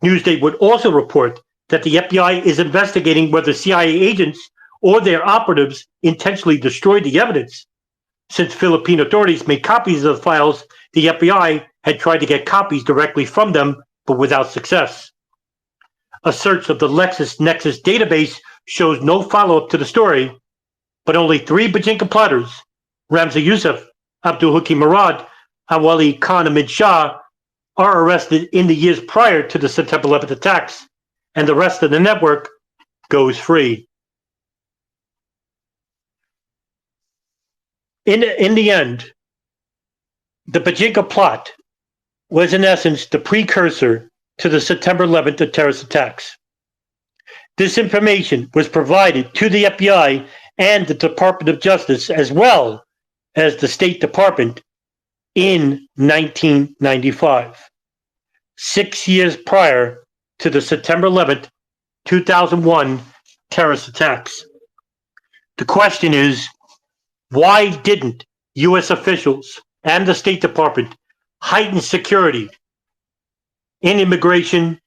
Newsday would also report that the FBI is investigating whether CIA agents or their operatives intentionally destroyed the evidence. Since Philippine authorities made copies of the files, the FBI had tried to get copies directly from them, but without success. A search of the LexisNexis database shows no follow-up to the story, but only 3 Bojinka plotters, Ramzi Yusuf, Abdul Hakim Murad, and Wali Khan Ahmed Shah, are arrested in the years prior to the September 11th attacks, and the rest of the network goes free. In the end, the Bojinka plot was in essence the precursor to the September 11th terrorist attacks. This information was provided to the FBI and the Department of Justice, as well as the State Department, in 1995, 6 years prior to the September 11th, 2001 terrorist attacks. The question is, why didn't U.S. officials and the State Department heighten security in immigration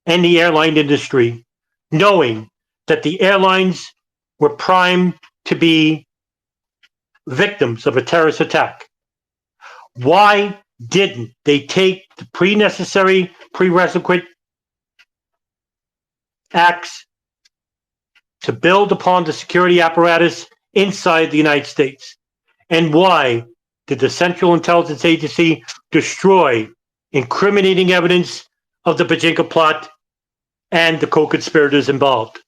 and the airline industry, knowing that the airlines were primed to be victims of a terrorist attack? Why didn't they take the prerequisite acts to build upon the security apparatus inside the United States? And why did the Central Intelligence Agency destroy incriminating evidence of the Bojinka plot and the co-conspirators involved?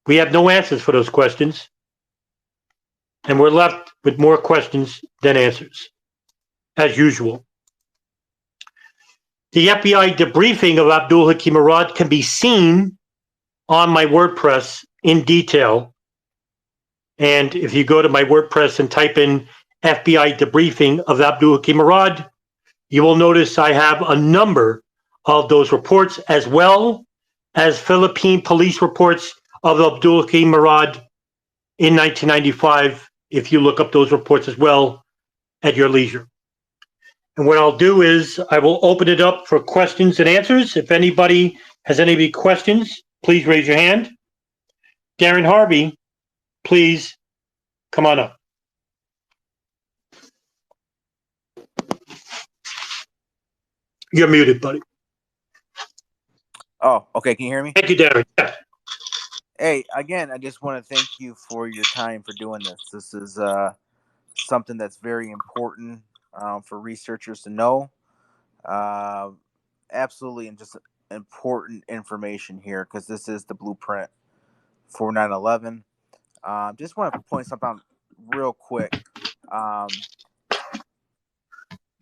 We have no answers for those questions, and we're left with more questions than answers, as usual. The FBI debriefing of Abdul Hakim Murad can be seen on my WordPress in detail. And if you go to my WordPress and type in FBI debriefing of Abdul Hakim Murad, you will notice I have a number of those reports, as well as Philippine police reports of Abdul Hakim Murad in 1995, if you look up those reports as well at your leisure. And what I'll do is I will open it up for questions and answers. If anybody has any questions, please raise your hand. Darren Harvey, please come on up. You're muted, buddy. Oh, okay. Can you hear me? Thank you, Darren. Yeah. Hey, again, I just want to thank you for your time for doing this. This is something that's very important for researchers to know. Absolutely, and just important information here, because this is the blueprint for 9/11. Just want to point something out real quick.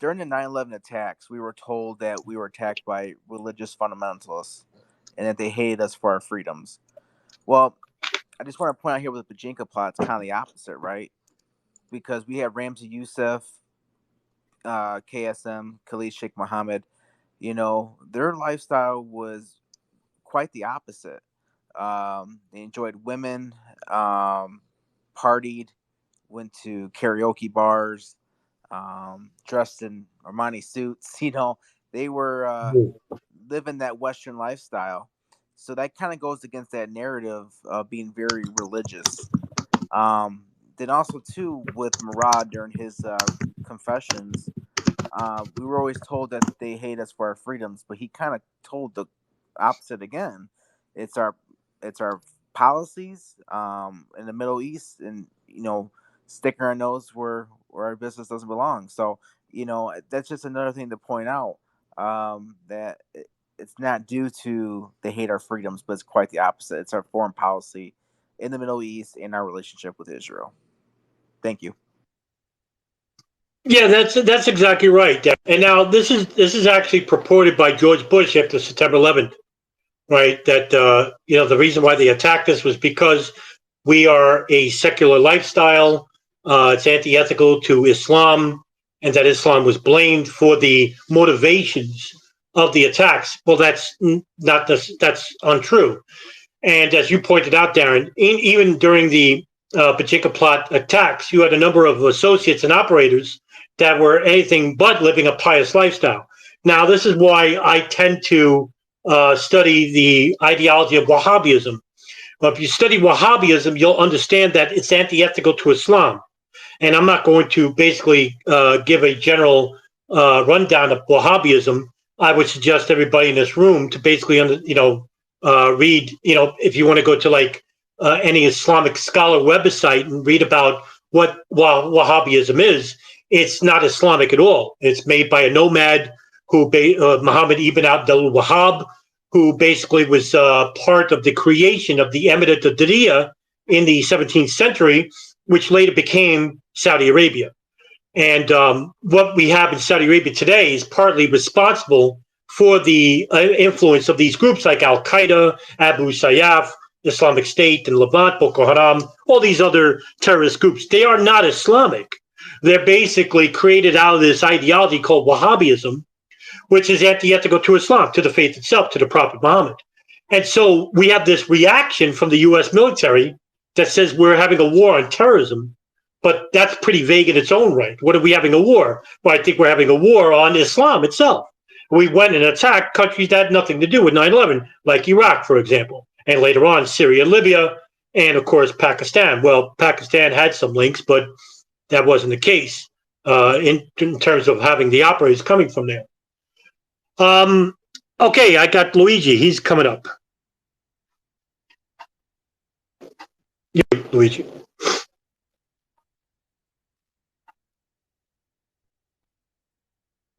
During the 9/11 attacks, we were told that we were attacked by religious fundamentalists and that they hated us for our freedoms. Well, I just want to point out here with the Bojinka plot, it's kind of the opposite, right? Because we have Ramzi Youssef, KSM, Khalid Sheikh Mohammed. You know, their lifestyle was quite the opposite. They enjoyed women, partied, went to karaoke bars, dressed in Armani suits. You know, they were living that Western lifestyle. So that kind of goes against that narrative of being very religious. Then also, too, with Murad during his confessions, we were always told that they hate us for our freedoms, but he kind of told the opposite again. It's our policies in the Middle East, and sticking our nose where our business doesn't belong. So that's just another thing to point out, that it's not due to they hate our freedoms, but it's quite the opposite. It's our foreign policy in the Middle East and our relationship with Israel. Thank you. Yeah, that's exactly right. And now this is actually purported by George Bush after September 11th, right? That the reason why they attacked us was because we are a secular lifestyle. It's anti-ethical to Islam, and that Islam was blamed for the motivations of the attacks. Well, that's untrue. And as you pointed out, Darren, even during the Bojinka plot attacks, you had a number of associates and operators that were anything but living a pious lifestyle. Now, this is why I tend to study the ideology of Wahhabism. But if you study Wahhabism, you'll understand that it's antithetical to Islam. And I'm not going to basically give a general rundown of Wahhabism. I would suggest everybody in this room to basically, read, if you want to go to like any Islamic scholar website and read about what Wahhabism is. It's not Islamic at all. It's made by a nomad Muhammad ibn Abdul Wahhab, who basically was part of the creation of the Emirate of Diriyah in the 17th century, which later became Saudi Arabia. And what we have in Saudi Arabia today is partly responsible for the influence of these groups like Al-Qaeda, Abu Sayyaf, Islamic State in Levant, Boko Haram, all these other terrorist groups. They are not Islamic. They're basically created out of this ideology called Wahhabism, which is antithetical to Islam, to the faith itself, to the Prophet Muhammad. And so we have this reaction from the U.S. military that says we're having a war on terrorism, but that's pretty vague in its own right. What are we having a war? Well, I think we're having a war on Islam itself. We went and attacked countries that had nothing to do with 9/11, like Iraq, for example, and later on Syria, Libya, and of course Pakistan. Well, Pakistan had some links, but that wasn't the case in terms of having the operators coming from there. Okay, I got Luigi. He's coming up. Yeah, Luigi.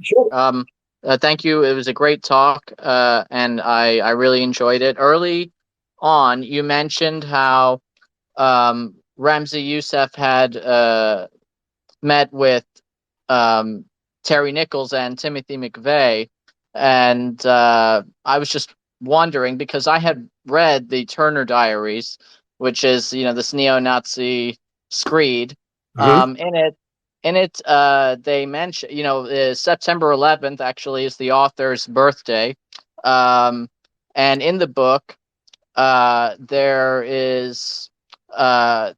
Sure. Thank you. It was a great talk, and I really enjoyed it. Early on, you mentioned how Ramzi Youssef had met with um, Terry Nichols and Timothy McVeigh, and I was just wondering because I had read the Turner Diaries, which is this neo-Nazi screed. Mhm. In it, they mention September 11th actually is the author's birthday, um, and in the book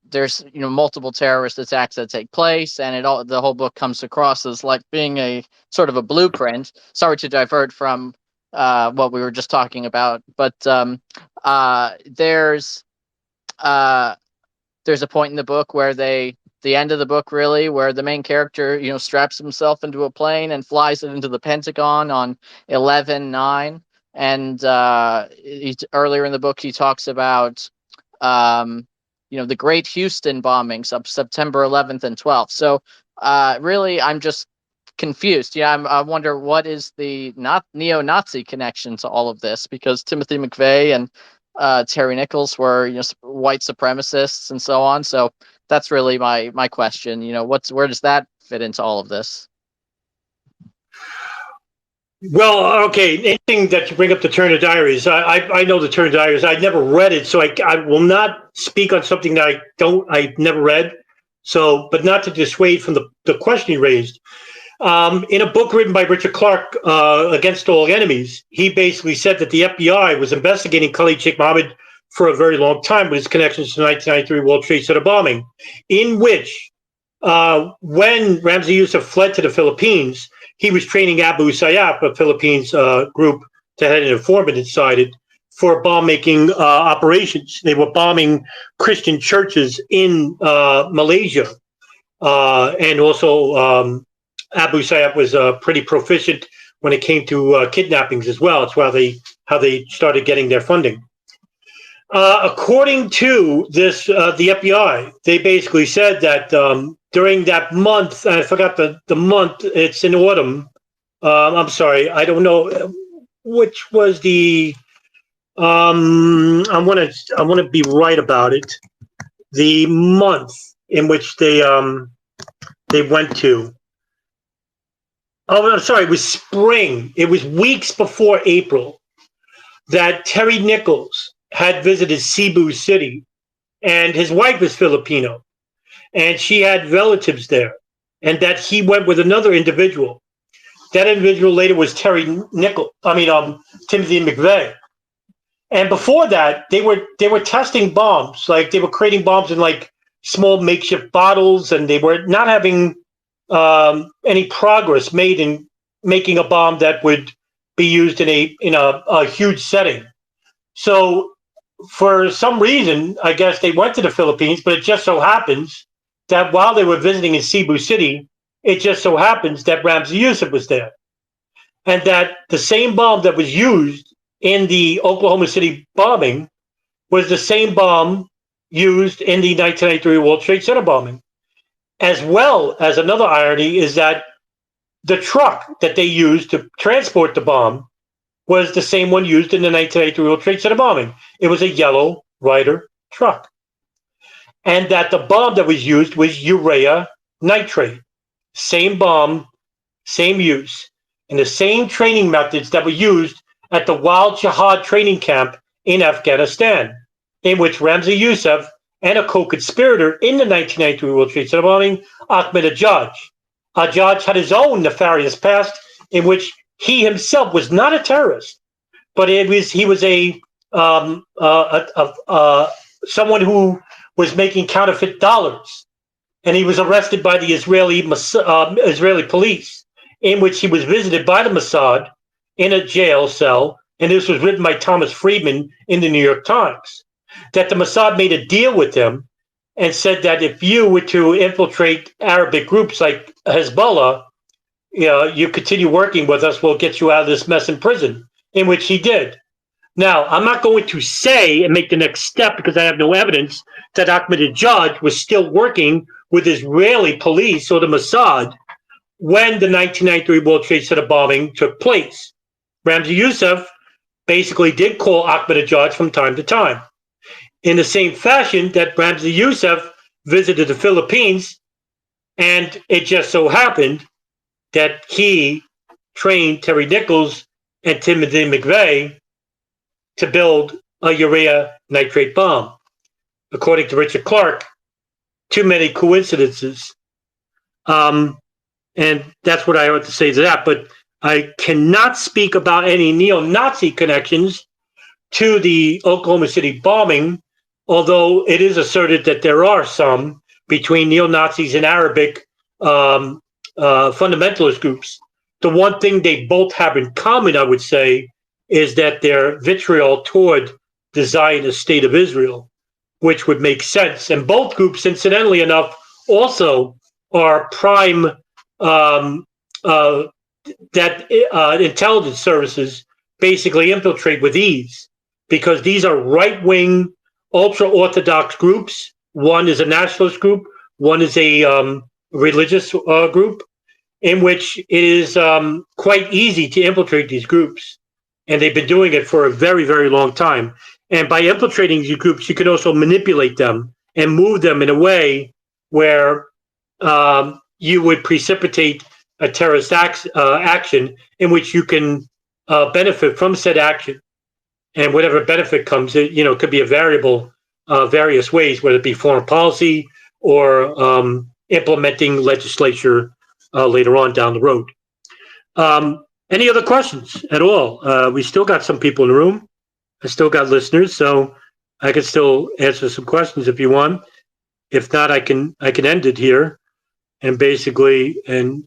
there's multiple terrorist attacks that take place, and the whole book comes across as like being a sort of a blueprint. Sorry to divert from what we were just talking about, but uh, there's uh, there's a point in the book where the end of the book really where the main character straps himself into a plane and flies it into the Pentagon on 11/9. And earlier in the book he talks about um, the Great Houston bombings of September 11th and 12th. So really, I'm just confused. I wonder what is the not neo-Nazi connection to all of this, because Timothy McVeigh and Terry Nichols were white supremacists and so on. So that's really my question. Where does that fit into all of this? Well, okay. Anything that you bring up the Turner Diaries, I know the Turner Diaries. I never read it, so I will not speak on something that I never read. So, but not to dissuade from the question you raised. In a book written by Richard Clarke, Against All Enemies, he basically said that the FBI was investigating Khalid Sheikh Mohammed for a very long time with his connections to the 1993 World Trade Center bombing, in which when Ramzi Youssef fled to the Philippines, he was training Abu Sayyaf, a Philippines group that had an informant inside it, for bomb-making operations. They were bombing Christian churches in Malaysia. And also Abu Sayyaf was pretty proficient when it came to kidnappings as well. That's how they started getting their funding. According to this, the FBI, they basically said that during that month, I forgot the month, it's in autumn. I'm sorry, I don't know which was the. I want to be right about it. The month in which they went to. Oh, I'm sorry, it was spring. It was weeks before April that Terry Nichols had visited Cebu City, and his wife is Filipino, and she had relatives there, and that he went with another individual. That individual later was Timothy McVeigh. And before that, they were testing bombs, like they were creating bombs in like small makeshift bottles, and they were not having any progress made in making a bomb that would be used in a huge setting. So for some reason, I guess they went to the Philippines, but it just so happens that while they were visiting in Cebu City, it just so happens that Ramzi Youssef was there. And that the same bomb that was used in the Oklahoma City bombing was the same bomb used in the 1993 World Trade Center bombing. As well as another irony is that the truck that they used to transport the bomb was the same one used in the 1983 World Trade Center bombing. It was a yellow Ryder truck. And that the bomb that was used was urea nitrate. Same bomb, same use. And the same training methods that were used at the Wild Jihad training camp in Afghanistan, in which Ramzi Youssef and a co-conspirator in the 1993 World Trade Center bombing, Ahmed Ajaj. Ajaj had his own nefarious past in which he himself was not a terrorist, but he was someone who was making counterfeit dollars, and he was arrested by the Israeli police, in which he was visited by the Mossad in a jail cell, and this was written by Thomas Friedman in the New York Times, that the Mossad made a deal with him and said that if you were to infiltrate Arabic groups like Hezbollah, you continue working with us, we'll get you out of this mess in prison, in which he did. Now, I'm not going to say and make the next step because I have no evidence that Ahmed Ajaj was still working with Israeli police or the Mossad when the 1993 World Trade Center bombing took place. Ramzi Youssef basically did call Ahmadinejad from time to time. In the same fashion that Ramzi Youssef visited the Philippines, and it just so happened that he trained Terry Nichols and Timothy McVeigh to build a urea nitrate bomb. According to Richard Clark, too many coincidences. And that's what I have to say to that. But I cannot speak about any neo-Nazi connections to the Oklahoma City bombing, although it is asserted that there are some between neo-Nazis and Arabic fundamentalist groups. The one thing they both have in common, I would say, is that their vitriol toward the Zionist state of Israel, which would make sense. And both groups, incidentally enough, also are prime intelligence services basically infiltrate with ease, because these are right-wing, ultra-Orthodox groups. One is a nationalist group, one is a religious group, in which it is quite easy to infiltrate these groups. And they've been doing it for a very, very long time. And by infiltrating these groups, you can also manipulate them and move them in a way where you would precipitate a terrorist action in which you can benefit from said action. And whatever benefit comes, it could be a variable, various ways, whether it be foreign policy or implementing legislature later on down the road. Any other questions at all? We still got some people in the room. I still got listeners, so I can still answer some questions if you want. If not, I can end it here, and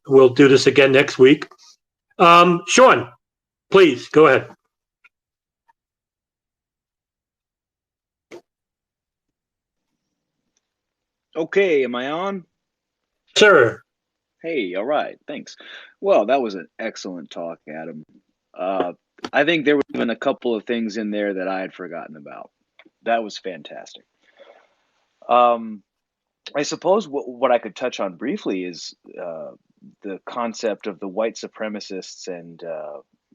we'll do this again next week. Sean, please go ahead. Okay, am I on? Sir. Hey, all right, thanks. Well, that was an excellent talk, Adam. I think there were even a couple of things in there that I had forgotten about. That was fantastic. I suppose what I could touch on briefly is the concept of the white supremacists and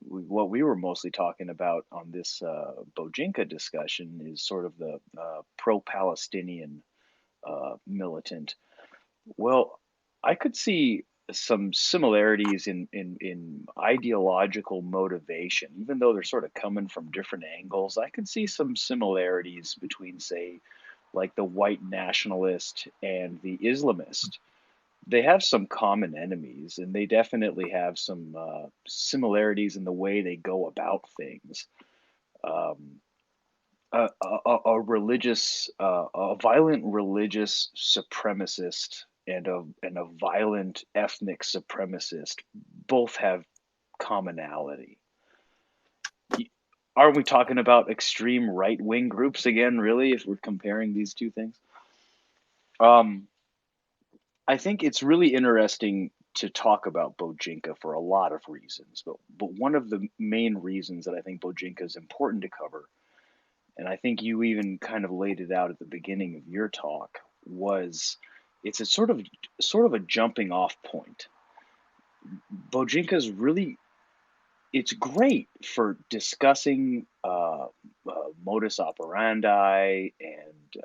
what we were mostly talking about on this Bojinka discussion is sort of the pro-Palestinian militant. Well, I could see some similarities in ideological motivation, even though they're sort of coming from different angles. I could see some similarities between, say, like the white nationalist and the Islamist. They have some common enemies, and they definitely have some similarities in the way they go about things. Um, a violent religious supremacist and a violent ethnic supremacist both have commonality. Aren't we talking about extreme right-wing groups again, really, if we're comparing these two things? I think it's really interesting to talk about Bojinka for a lot of reasons, but one of the main reasons that I think Bojinka is important to cover, and I think you even kind of laid it out at the beginning of your talk, was it's a sort of a jumping off point. Bojinka is really, it's great for discussing modus operandi and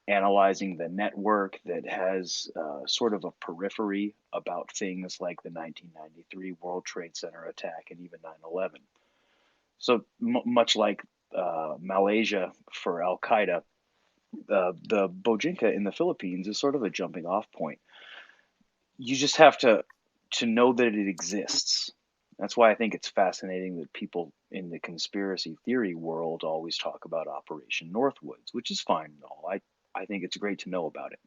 analyzing the network that has sort of a periphery about things like the 1993 World Trade Center attack and even 9/11. So much like Malaysia for Al Qaeda, the Bojinka in the Philippines is sort of a jumping off point. You just have to know that it exists. That's why I think it's fascinating that people in the conspiracy theory world always talk about Operation Northwoods, which is fine and all. I think it's great to know about it.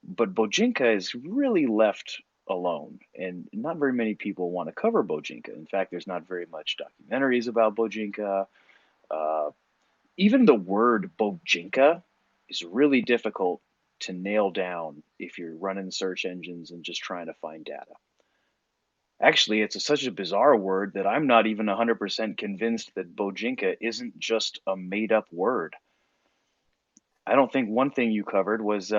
But Bojinka is really left alone, and not very many people want to cover Bojinka. In fact, there's not very much documentaries about Bojinka. Even the word Bojinka is really difficult to nail down if you're running search engines and just trying to find data. Actually, it's such a bizarre word that I'm not even 100% convinced that Bojinka isn't just a made-up word. I don't think one thing you covered was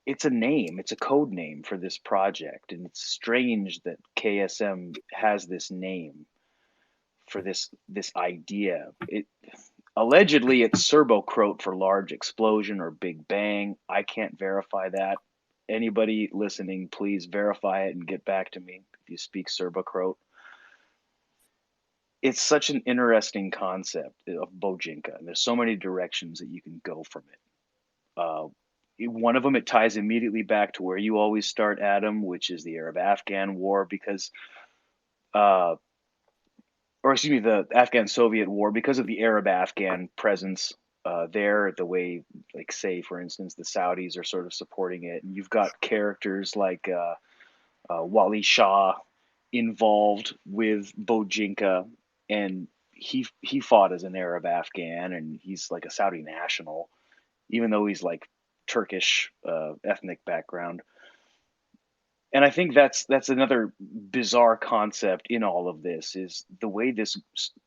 it's a name, it's a code name for this project, and it's strange that KSM has this name for this idea. It allegedly it's Serbocroat for large explosion or big bang. I can't verify that. Anybody listening, please verify it and get back to me if you speak Serbocroat. It's such an interesting concept of Bojinka, and there's so many directions that you can go from it. One of them, it ties immediately back to where you always start, Adam, which is the Arab-Afghan War, because, or excuse me, the Afghan-Soviet War, because of the Arab-Afghan presence there, the way, like, say, for instance, the Saudis are sort of supporting it, and you've got characters like Wali Shah involved with Bojinka, and he fought as an Arab Afghan, and he's like a Saudi national, even though he's like Turkish ethnic background. And I think that's another bizarre concept in all of this, is the way this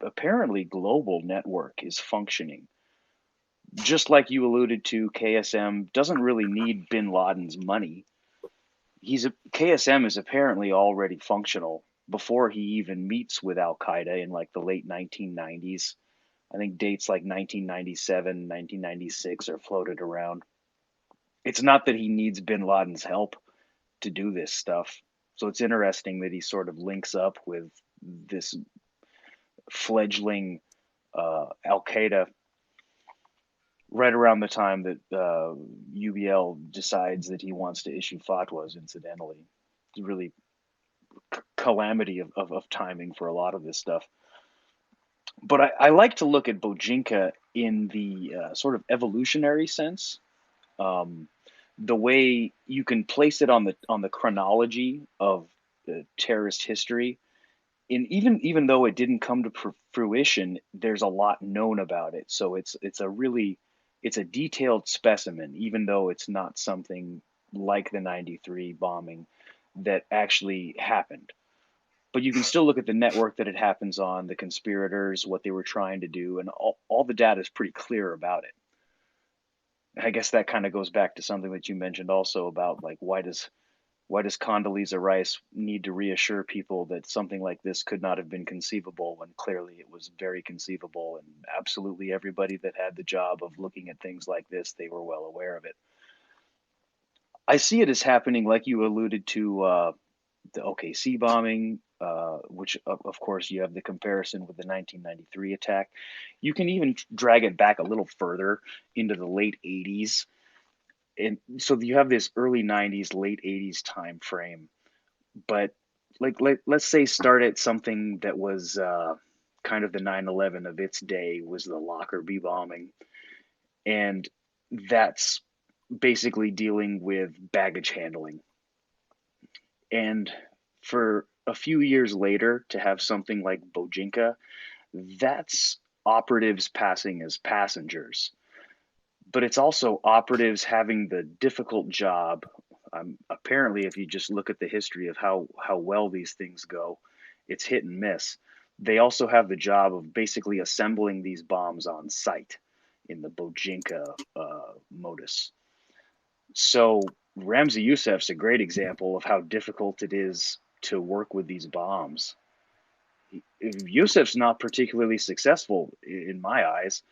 apparently global network is functioning. Just like you alluded to, KSM doesn't really need bin Laden's money. KSM is apparently already functional before he even meets with Al Qaeda in like the late 1990s. I think dates like 1997, 1996 are floated around. It's not that he needs bin Laden's help to do this stuff. So it's interesting that he sort of links up with this fledgling Al Qaeda right around the time that UBL decides that he wants to issue fatwas, incidentally. It's really calamity of timing for a lot of this stuff. But I like to look at Bojinka in the sort of evolutionary sense. The way you can place it on the chronology of terrorist history. And even though it didn't come to fruition, there's a lot known about it. So it's a detailed specimen, even though it's not something like the 93 bombing that actually happened. But you can still look at the network that it happens on, the conspirators, what they were trying to do, and all the data is pretty clear about it. I guess that kind of goes back to something that you mentioned also about, like, why does Condoleezza Rice need to reassure people that something like this could not have been conceivable, when clearly it was very conceivable, and absolutely everybody that had the job of looking at things like this, they were well aware of it. I see it as happening, like you alluded to, the OKC bombing, which of course you have the comparison with the 1993 attack. You can even drag it back a little further into the late 80s. And so you have this early 90s, late 80s time frame. But let's say start at something that was kind of the 9/11 of its day, was the Lockerbie bombing. And that's basically dealing with baggage handling. And for a few years later to have something like Bojinka, that's operatives passing as passengers. But it's also operatives having the difficult job. Apparently, if you just look at the history of how well these things go, it's hit and miss. They also have the job of basically assembling these bombs on site in the Bojinka modus. So Ramzi Youssef's a great example of how difficult it is to work with these bombs. Youssef's not particularly successful in my eyes.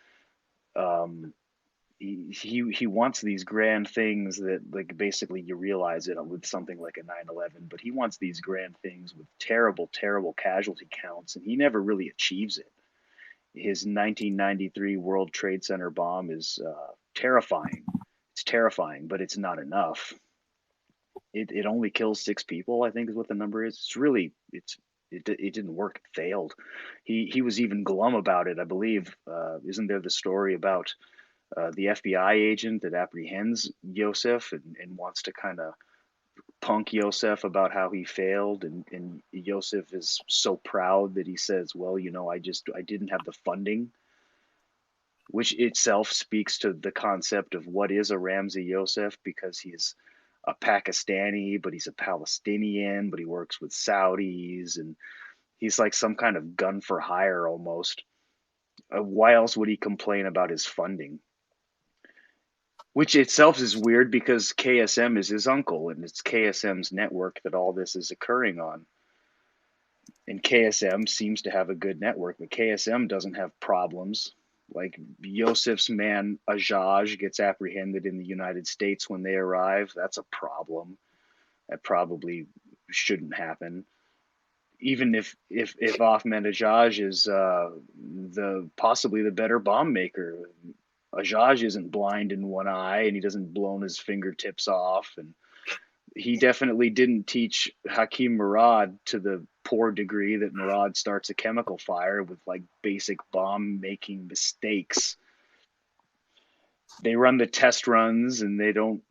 He wants these grand things that, like, basically you realize it with something like a 9/11, but he wants these grand things with terrible, terrible casualty counts, and he never really achieves it. His 1993 World Trade Center bomb is terrifying. It's terrifying, but it's not enough. It only kills 6 people, I think is what the number is. It didn't work. It failed. He was even glum about it, I believe. Isn't there the story about the FBI agent that apprehends Yosef and wants to kind of punk Yosef about how he failed, and Yosef is so proud that he says, well, I didn't have the funding, which itself speaks to the concept of what is a Ramzi Yosef, because he's a Pakistani, but he's a Palestinian, but he works with Saudis, and he's like some kind of gun for hire almost. Why else would he complain about his funding? Which itself is weird because KSM is his uncle, and it's KSM's network that all this is occurring on. And KSM seems to have a good network, but KSM doesn't have problems. Like Yosef's man Ajaj gets apprehended in the United States when they arrive. That's a problem. That probably shouldn't happen. Even if Ahmed Ajaj is possibly the better bomb maker, Ajaj isn't blind in one eye and he doesn't blow his fingertips off, and he definitely didn't teach Hakim Murad to the poor degree that Murad starts a chemical fire with like basic bomb making mistakes. They run the test runs and they don't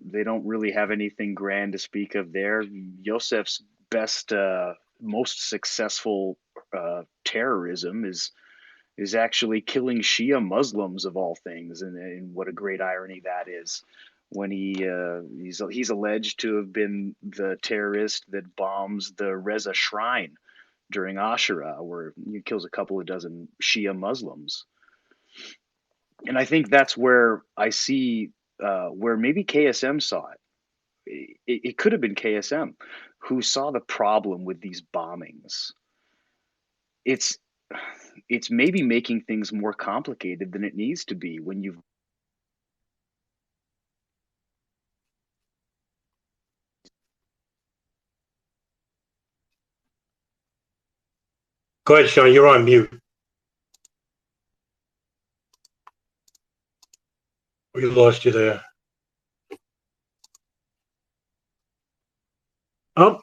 really have anything grand to speak of there. Yosef's best most successful terrorism is actually killing Shia Muslims of all things, and what a great irony that is. When he's alleged to have been the terrorist that bombs the Reza Shrine during Ashura, where he kills a couple of dozen Shia Muslims. And I think that's where I see where maybe KSM saw it. It could have been KSM who saw the problem with these bombings. It's maybe making things more complicated than it needs to be when you've. Go ahead, Sean. You're on mute. We lost you there. Oh,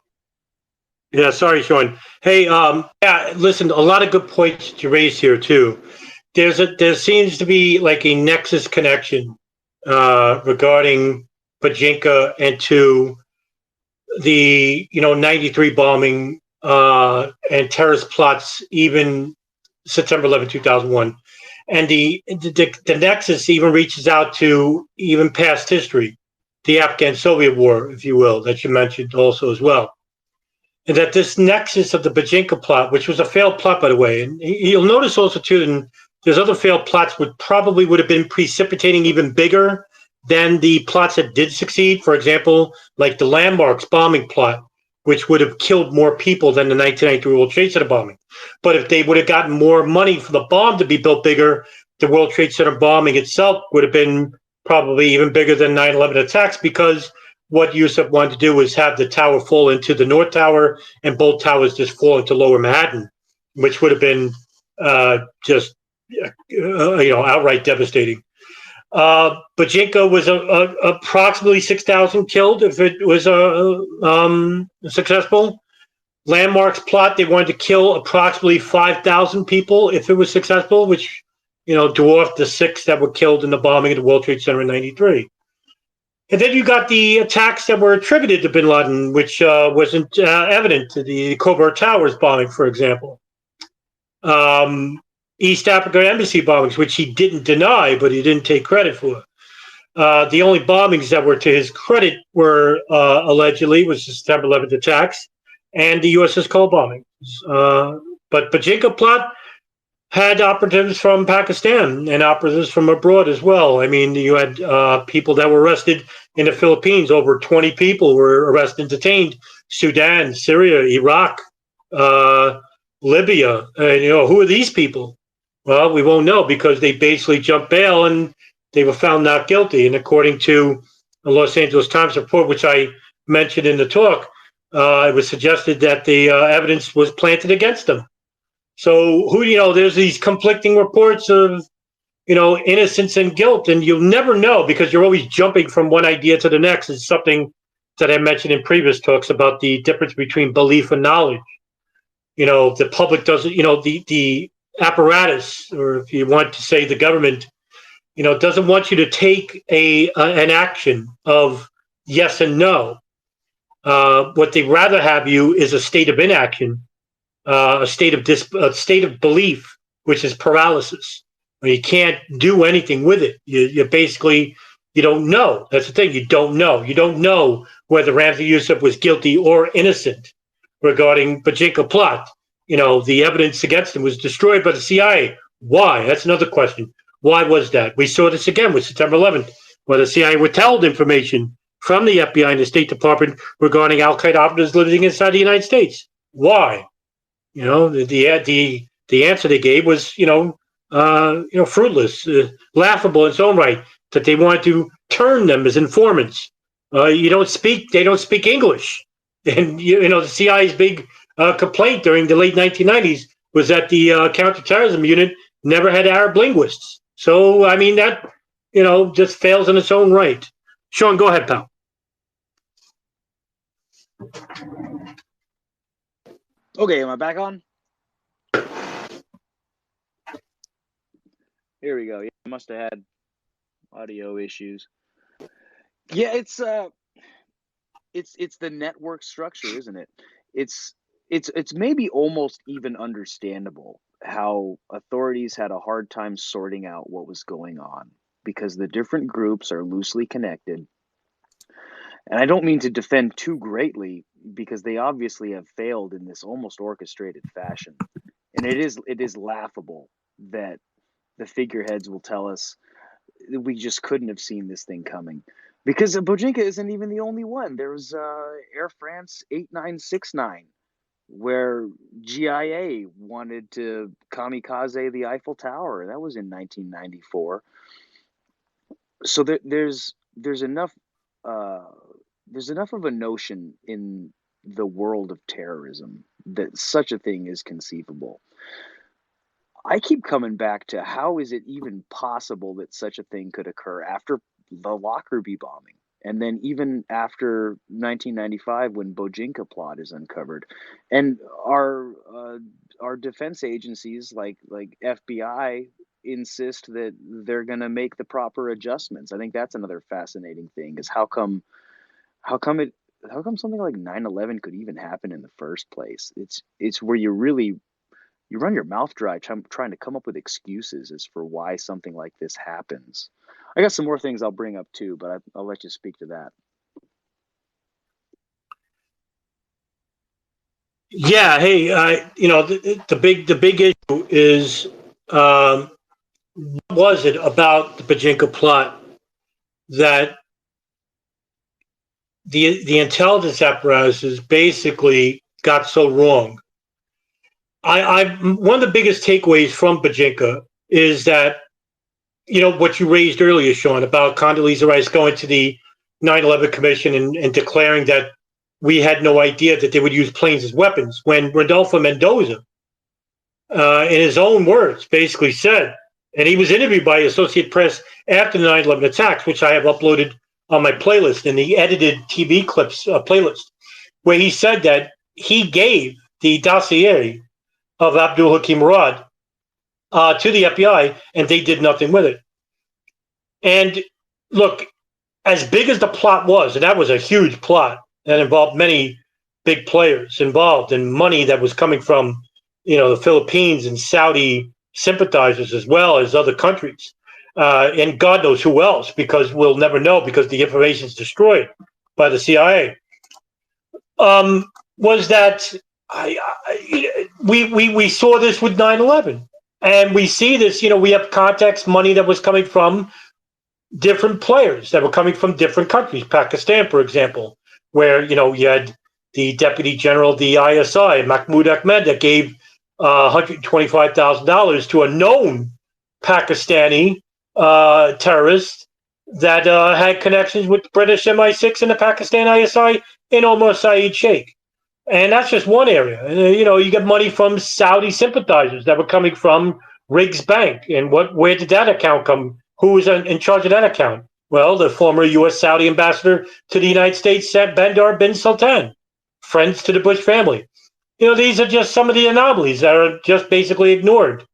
yeah. Sorry, Sean. Hey, yeah. Listen, a lot of good points you raised here too. There seems to be like a nexus connection regarding Bojinka and to the 93 bombing and terrorist plots, even September 11, 2001. And the nexus even reaches out to even past history, the Afghan-Soviet war, if you will, that you mentioned also as well. And that this nexus of the Bojinka plot, which was a failed plot, by the way, and you'll notice also too, and there's other failed plots would have been precipitating even bigger than the plots that did succeed. For example, like the Landmarks bombing plot, which would have killed more people than the 1993 World Trade Center bombing. But if they would have gotten more money for the bomb to be built bigger, the World Trade Center bombing itself would have been probably even bigger than 9/11 attacks, because what Yusuf wanted to do was have the tower fall into the North Tower and both towers just fall into Lower Manhattan, which would have been just outright devastating. Bojinka was approximately 6,000 killed if it was successful. Landmarks plot, they wanted to kill approximately 5,000 people if it was successful, which dwarfed the 6 that were killed in the bombing of the World Trade Center in '93. And then you got the attacks that were attributed to bin Laden, which wasn't evident to the Covert Towers bombing, for example. East Africa embassy bombings, which he didn't deny, but he didn't take credit for. The only bombings that were to his credit were allegedly was the September 11th attacks and the USS Cole bombings. But Bojinka plot had operatives from Pakistan and operatives from abroad as well. I mean, you had people that were arrested in the Philippines. Over 20 people were arrested and detained. Sudan, Syria, Iraq, Libya. Who are these people? Well, we won't know because they basically jumped bail and they were found not guilty. And according to the Los Angeles Times report, which I mentioned in the talk, it was suggested that the evidence was planted against them. So there's these conflicting reports of, innocence and guilt, and you'll never know because you're always jumping from one idea to the next. It's something that I mentioned in previous talks about the difference between belief and knowledge. The public doesn't, the apparatus, or if you want to say the government, doesn't want you to take an action of yes and no. What they rather have you is a state of inaction, a state of belief, which is paralysis. You can't do anything with it. You basically, you don't know. That's the thing. You don't know. You don't know whether Ramzi Youssef was guilty or innocent regarding Bojinka plot. The evidence against him was destroyed by the CIA. Why? That's another question. Why was that? We saw this again with September 11th. where the CIA withheld information from the FBI and the State Department regarding Al Qaeda operatives living inside the United States. Why? The answer they gave was fruitless, laughable in its own right. That they wanted to turn them as informants. They don't speak English, and the CIA's big complaint during the late 1990s was that the counterterrorism unit never had Arab linguists. So I mean that just fails in its own right. Sean, go ahead, pal. Okay, am I back on? Here we go. Yeah, I must have had audio issues. Yeah, it's the network structure, isn't it? It's maybe almost even understandable how authorities had a hard time sorting out what was going on because the different groups are loosely connected. And I don't mean to defend too greatly because they obviously have failed in this almost orchestrated fashion. And it is laughable that the figureheads will tell us that we just couldn't have seen this thing coming. Because Bojinka isn't even the only one. There's Air France 8969, where GIA wanted to kamikaze the Eiffel Tower. That was in 1994. So there's enough of a notion in the world of terrorism that such a thing is conceivable. I keep coming back to how is it even possible that such a thing could occur after the Lockerbie bombing, and then even after 1995 when Bojinka plot is uncovered, and our defense agencies like FBI insist that they're going to make the proper adjustments. I think that's another fascinating thing is how come something like 9/11 could even happen in the first place. It's where you run your mouth dry trying to come up with excuses as for why something like this happens. I got some more things I'll bring up too, but I'll let you speak to that. Yeah. Hey, the big issue is what was it about the Bojinka plot that the intelligence apparatuses basically got so wrong? One of the biggest takeaways from Bojinka is that, what you raised earlier, Sean, about Condoleezza Rice going to the 9/11 Commission and declaring that we had no idea that they would use planes as weapons, when Rodolfo Mendoza, in his own words, basically said, and he was interviewed by Associated Press after the 9/11 attacks, which I have uploaded on my playlist in the edited TV clips playlist, where he said that he gave the dossier of Abdul Hakim Murad to the FBI, and they did nothing with it. And look, as big as the plot was, and that was a huge plot that involved many big players involved and money that was coming from, the Philippines and Saudi sympathizers as well as other countries, and God knows who else, because we'll never know because the information is destroyed by the CIA. Was that we saw this with 9/11, and we see this. We have context money that was coming from different players that were coming from different countries. Pakistan, for example, where you had the Deputy General of the ISI, Mahmoud Ahmed, that gave $125,000 to a known Pakistani terrorist that had connections with British MI6 and the Pakistan ISI and Omar Saeed Sheikh. And that's just one area. You get money from Saudi sympathizers that were coming from Riggs Bank. And where did that account come? Who was in charge of that account? Well, the former U.S. Saudi ambassador to the United States, Bandar bin Sultan, friends to the Bush family. These are just some of the anomalies that are just basically ignored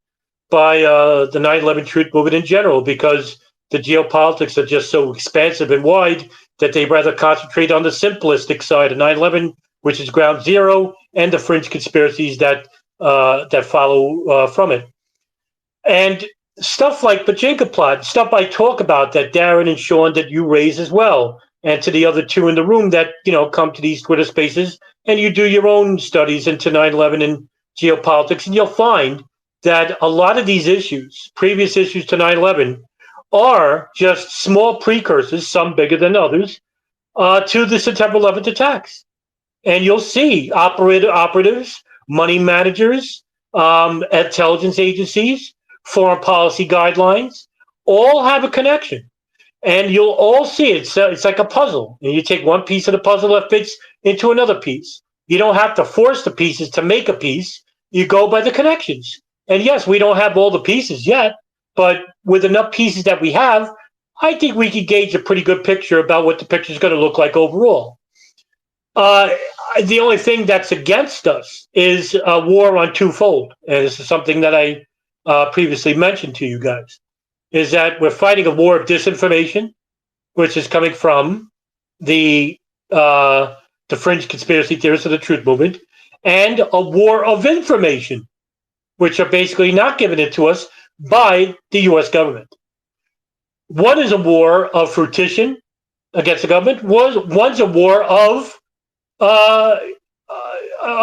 by the 9/11 truth movement in general, because the geopolitics are just so expansive and wide that they rather concentrate on the simplistic side of 9/11, which is ground zero, and the fringe conspiracies that follow from it. And stuff like Bojinka plot, stuff I talk about that Darren and Sean, that you raise as well, and to the other two in the room that come to these Twitter spaces, and you do your own studies into 9/11 and geopolitics, and you'll find that a lot of these issues, previous issues to 9/11, are just small precursors, some bigger than others, to the September 11th attacks. And you'll see operatives, money managers, intelligence agencies, foreign policy guidelines, all have a connection. And you'll all see it. So it's like a puzzle. And you take one piece of the puzzle that fits into another piece. You don't have to force the pieces to make a piece. You go by the connections. And yes, we don't have all the pieces yet, but with enough pieces that we have, I think we can gauge a pretty good picture about what the picture is going to look like overall. The only thing that's against us is a war on twofold. And this is something that I previously mentioned to you guys, is that we're fighting a war of disinformation, which is coming from the fringe conspiracy theorists of the truth movement, and a war of information, which are basically not giving it to us by the U.S. government. One is a war of fruition against the government. One's a war of a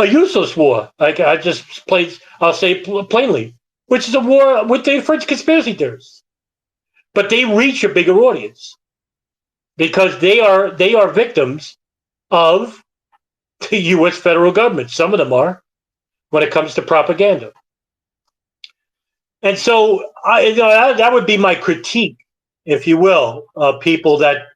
useless war. I'll say plainly, which is a war with the fringe conspiracy theorists. But they reach a bigger audience because they are victims of the U.S. federal government. Some of them are, when it comes to propaganda. And so that would be my critique, if you will, of people that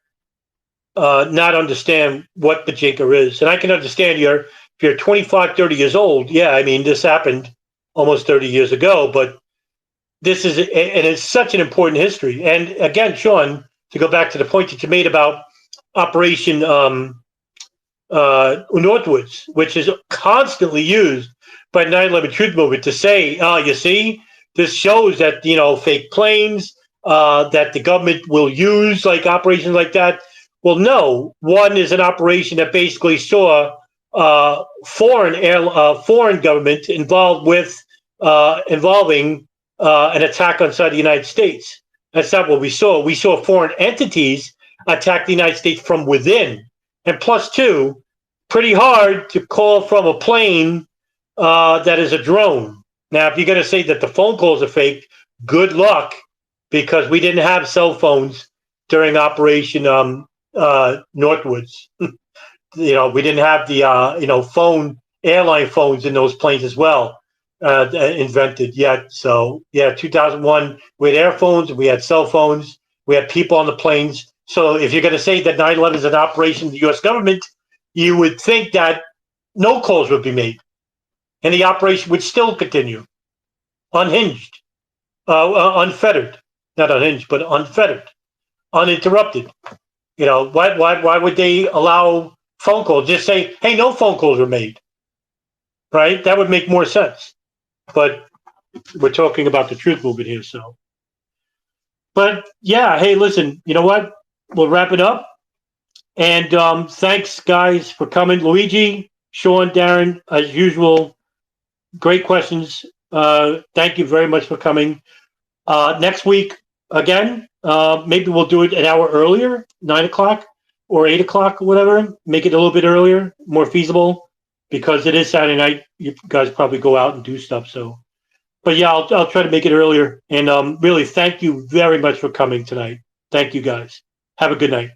not understand what Bojinka is. And I can understand if you're 25, 30 years old, yeah, I mean, this happened almost 30 years ago, but this is, and it's such an important history. And again, Sean, to go back to the point that you made about Operation Northwoods, which is constantly used by 9/11 Truth Movement to say, you see, this shows that, fake planes, that the government will use like operations like that. Well, no, one is an operation that basically saw foreign government involving an attack inside the United States. That's not what we saw. We saw foreign entities attack the United States from within. And plus two, pretty hard to call from a plane that is a drone. Now, if you're going to say that the phone calls are fake, good luck, because we didn't have cell phones during Operation Northwoods. We didn't have the airline phones in those planes as well invented yet. So yeah, 2001 we had air phones, we had cell phones, we had people on the planes. So if you're going to say that 9/11 is an operation of the U.S. government, you would think that no calls would be made, and the operation would still continue, unhinged, unfettered, not unhinged, but unfettered, uninterrupted. Why would they allow phone calls? Just say, hey, no phone calls were made, right? That would make more sense. But we're talking about the truth movement here, so. But yeah, hey, listen, you know what? We'll wrap it up. And thanks, guys, for coming. Luigi, Sean, Darren, as usual, great questions. Thank you very much for coming. Next week, again, maybe we'll do it an hour earlier, 9 o'clock or 8 o'clock or whatever. Make it a little bit earlier, more feasible, because it is Saturday night. You guys probably go out and do stuff. So, but yeah, I'll try to make it earlier. And really, thank you very much for coming tonight. Thank you, guys. Have a good night.